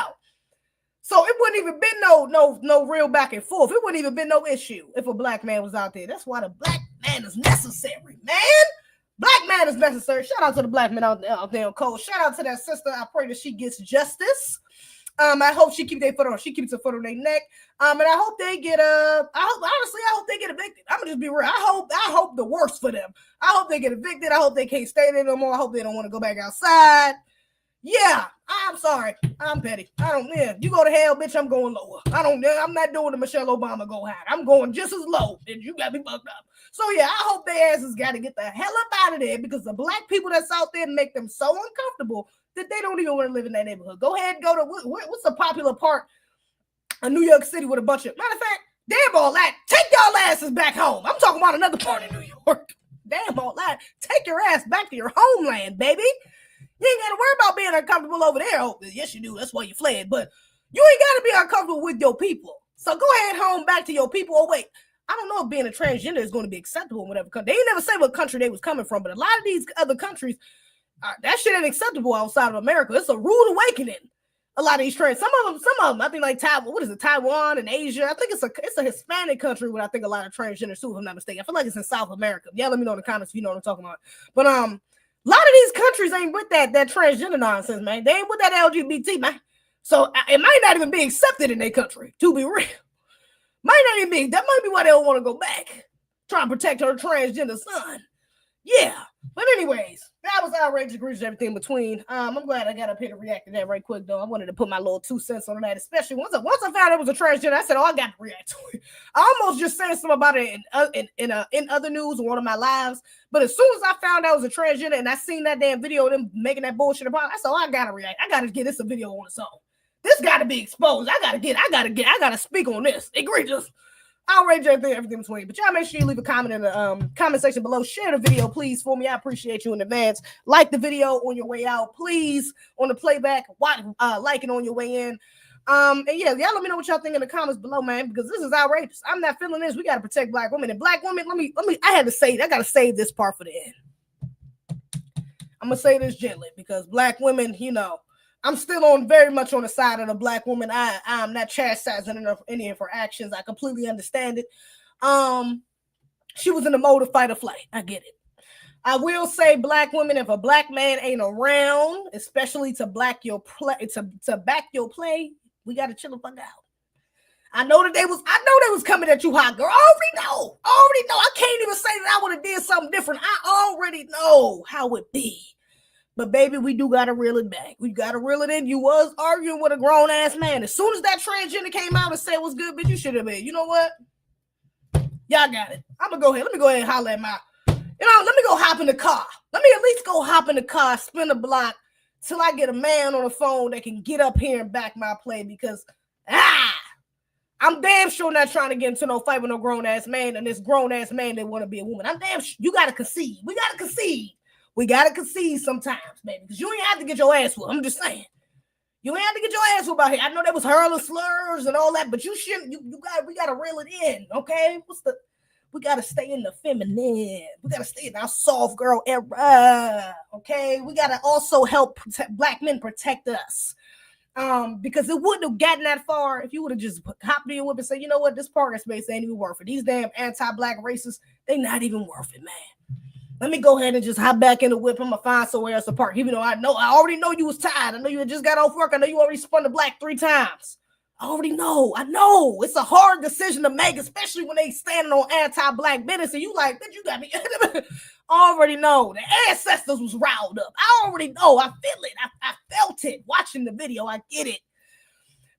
A: So it wouldn't even been no real back and forth. It wouldn't even been no issue if a black man was out there. That's why the black man is necessary, man. Black man is necessary. Shout out to the black men out there on code. Shout out to that sister. I pray that she gets justice. I hope she keeps her foot on their neck. And I hope they get I hope they get evicted. I'm gonna just be real. I hope the worst for them. I hope they get evicted. I hope they can't stay there no more. I hope they don't want to go back outside. Yeah, I'm sorry. I'm petty. You go to hell, bitch. I'm going lower. I'm not doing the Michelle Obama go high. I'm going just as low. And you got me fucked up. So yeah, I hope their asses got to get the hell up out of there because the black people that's out there make them so uncomfortable that they don't even want to live in that neighborhood. Go ahead and go to what's a popular part of New York City with a bunch of, matter of fact, damn all that. Take y'all asses back home. I'm talking about another part of New York. Damn all that. Take your ass back to your homeland, baby. You ain't got to worry about being uncomfortable over there. Oh, yes, you do. That's why you fled. But you ain't got to be uncomfortable with your people. So go ahead home back to your people. Oh, wait. I don't know if being a transgender is going to be acceptable in whatever country. They ain't never say what country they was coming from, but a lot of these other countries, that shit ain't acceptable outside of America. It's a rude awakening. A lot of these trans, some of them, I think like Taiwan and Asia. I think it's a Hispanic country where I think a lot of transgenders too, if I'm not mistaken. I feel like it's in South America. Yeah, let me know in the comments if you know what I'm talking about. But a lot of these countries ain't with that transgender nonsense, man. They ain't with that LGBT, man. So it might not even be accepted in their country, to be real. Might not even be. That might be why they don't want to go back. Trying to protect her transgender son. Yeah. But anyways, that was outrageous, egregious, everything in between. I'm glad I got up here to react to that right quick, though. I wanted to put my little 2 cents on that, especially once I found it was a transgender. I said, "Oh, I got to react to it." I almost just said something about it in other news on one of my lives, but as soon as I found out it was a transgender and I seen that damn video of them making that bullshit about, I said, "Oh, I gotta react. I gotta get this a video on its own. This got to be exposed. I gotta speak on this. Egregious." Outrage, everything between. But y'all make sure you leave a comment in the comment section below. Share the video, please, for me. I appreciate you in advance. Like the video on your way out, please. On the playback, like it on your way in. And yeah, y'all let me know what y'all think in the comments below, man, because this is outrageous. I'm not feeling this. We gotta protect black women. And black women, let me. I gotta save this part for the end. I'm gonna say this gently because black women, you know, I'm still very much on the side of the black woman. I'm not chastising any of her actions. I completely understand it. She was in the mode of fight or flight. I get it. I will say, black women, if a black man ain't around, especially to back your play, we gotta chill the fuck out. I know they was coming at you hot, girl. I already know. I can't even say that I would have did something different. I already know how it be. But baby, we do gotta reel it back. We gotta reel it in. You was arguing with a grown ass man. As soon as that transgender came out and said it was good, bitch, you should have been. You know what? Y'all got it. I'm gonna go ahead. Let me go ahead and holler at let me go hop in the car. Let me at least go hop in the car, spin a block till I get a man on the phone that can get up here and back my play because I'm damn sure not trying to get into no fight with no grown ass man and this grown ass man that want to be a woman. I'm damn sure you gotta concede. We gotta concede. We gotta concede sometimes, baby, because you ain't have to get your ass whooped. I'm just saying. You ain't have to get your ass whooped out here. I know there was hurling slurs and all that, but you shouldn't. We gotta reel it in, okay? We gotta stay in the feminine. We gotta stay in our soft girl era, okay? We gotta also help black men protect us. Because it wouldn't have gotten that far if you would have just hopped in your whip and said, you know what, this parking space ain't even worth it. These damn anti-black racists, they not even worth it, man. Let me go ahead and just hop back in the whip. I'm gonna find somewhere else to park. Even though I already know you was tired. I know you had just got off work. I know you already spun the black 3 times. I already know. I know. It's a hard decision to make, especially when they standing on anti-black business. And you like, bitch, you got me. I already know. The ancestors was riled up. I already know. I feel it. I felt it watching the video. I get it.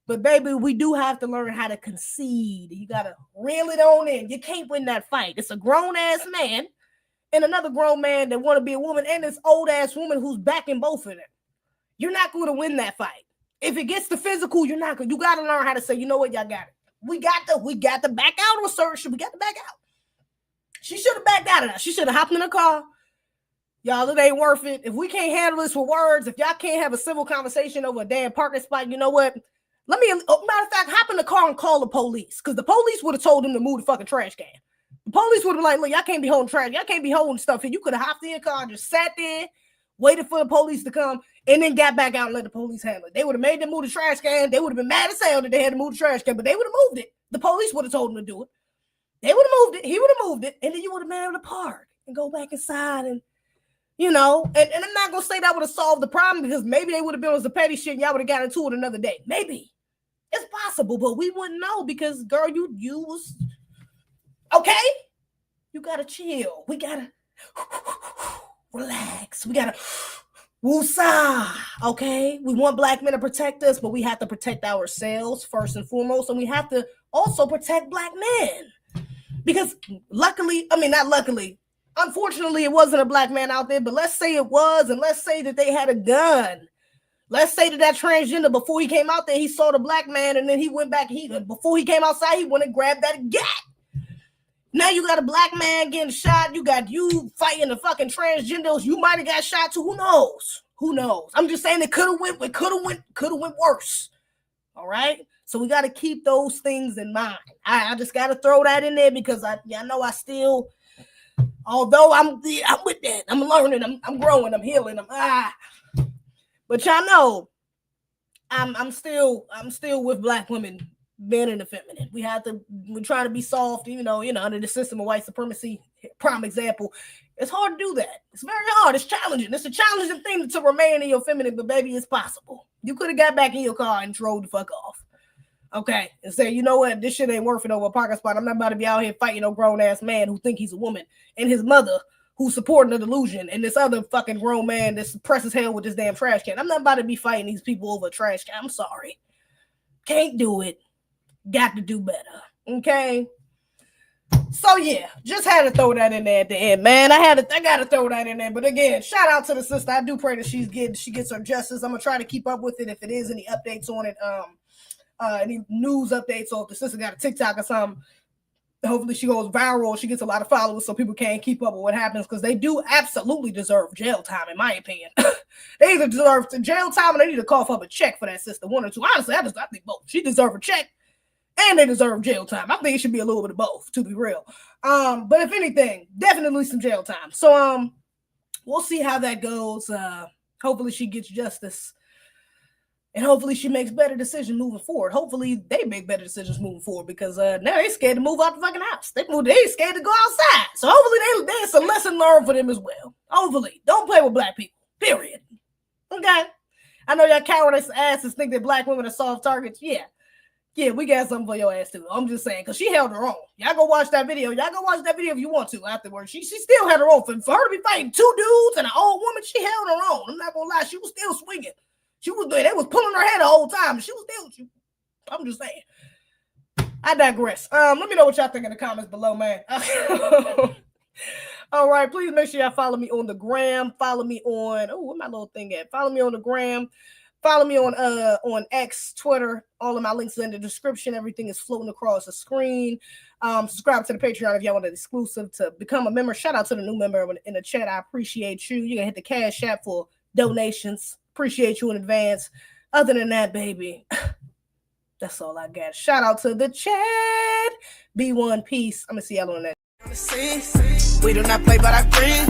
A: But baby, we do have to learn how to concede. You gotta reel it on in. You can't win that fight. It's a grown-ass man and another grown man that want to be a woman and this old ass woman who's backing both of them. You're not going to win that fight. If it gets to physical, you're not going. You got to learn how to say, you know what, y'all got it. We got to back out on certain shit. We got to back out. She should have backed out of that. She should have hopped in the car. Y'all, it ain't worth it. If we can't handle this with words, if y'all can't have a civil conversation over a damn parking spot, you know what? Matter of fact, hop in the car and call the police. Because the police would have told them to move the fucking trash can. The police would have been like, look, y'all can't be holding trash. Y'all can't be holding stuff here. You could have hopped in your car, just sat there, waited for the police to come, and then got back out and let the police handle it. They would have made them move the trash can. They would have been mad as hell that they had to move the trash can, but they would have moved it. The police would have told them to do it. They would have moved it. He would have moved it. And then you would have been able to park and go back inside and, you know, and I'm not going to say that would have solved the problem because maybe they would have been on some petty shit and y'all would have got into it another day. Maybe. It's possible, but we wouldn't know because, girl, you was, okay? You gotta chill. We gotta relax. We gotta woosah. Okay. We want black men to protect us, but we have to protect ourselves first and foremost. And we have to also protect black men. Because unfortunately, it wasn't a black man out there, but let's say it was, and let's say that they had a gun. Let's say that transgender, before he came out there, he saw the black man, and then he went back. Before he came outside, he went and grabbed that gat. Now you got a black man getting shot. You got you fighting the fucking transgenders. You might have got shot too. Who knows? Who knows? I'm just saying it could have went worse. All right. So we got to keep those things in mind. I just got to throw that in there because I know I still, although I'm with that. I'm learning. I'm growing. I'm healing. But y'all know, I'm still with black women. Men and the feminine. We're trying to be soft, even though, under the system of white supremacy, prime example. It's hard to do that. It's very hard. It's challenging. It's a challenging thing to remain in your feminine, but baby, it's possible. You could have got back in your car and drove the fuck off. Okay. And say, you know what? This shit ain't worth it over a parking spot. I'm not about to be out here fighting no grown ass man who think he's a woman and his mother who's supporting the delusion, and this other fucking grown man that's press as hell with this damn trash can. I'm not about to be fighting these people over a trash can. I'm sorry. Can't do it. Got to do better. Okay? So yeah, just had to throw that in there at the end, man. I gotta throw that in there. But again, shout out to the sister. I do pray that she gets her justice. I'm gonna try to keep up with it if it is any updates on it, any news updates, or if the sister got a TikTok or something. Hopefully she goes viral. She gets a lot of followers so people can't keep up with what happens, because they do absolutely deserve jail time, in my opinion. They either deserve jail time or they need to cough up a check for that sister. One or two. Honestly, I think both. She deserves a check and they deserve jail time. I think it should be a little bit of both, to be real. But if anything, definitely some jail time. So we'll see how that goes. Hopefully she gets justice. And hopefully she makes better decisions moving forward. Hopefully they make better decisions moving forward, because now they're scared to move out the fucking house. They scared to go outside. So hopefully there's a lesson learned for them as well. Hopefully. Don't play with black people. Period. Okay? I know y'all cowardice asses think that black women are soft targets. Yeah. Yeah, we got something for your ass too. I'm just saying, because she held her own. Y'all go watch that video. Y'all go watch that video if you want to afterwards. She still had her own. For her to be fighting two dudes and an old woman, she held her own. I'm not going to lie. She was still swinging. They was pulling her hair the whole time. She was still. I'm just saying. I digress. Let me know what y'all think in the comments below, man. All right, please make sure y'all follow me on the gram. Follow me on. Oh, where my little thing at? Follow me on the gram. Follow me on X, Twitter. All of my links are in the description. Everything is floating across the screen. Subscribe to the Patreon if y'all want an exclusive to become a member. Shout out to the new member in the chat. I appreciate you. You can hit the Cash App for donations. Appreciate you in advance. Other than that, baby, that's all I got. Shout out to the chat. Be one piece. I'm gonna see y'all on that.
R: We do not play, but I agree.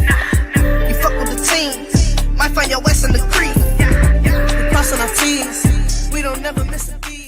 R: You fuck with the team. Might find your West in the creek. We crossing our T's. We don't never miss a beat.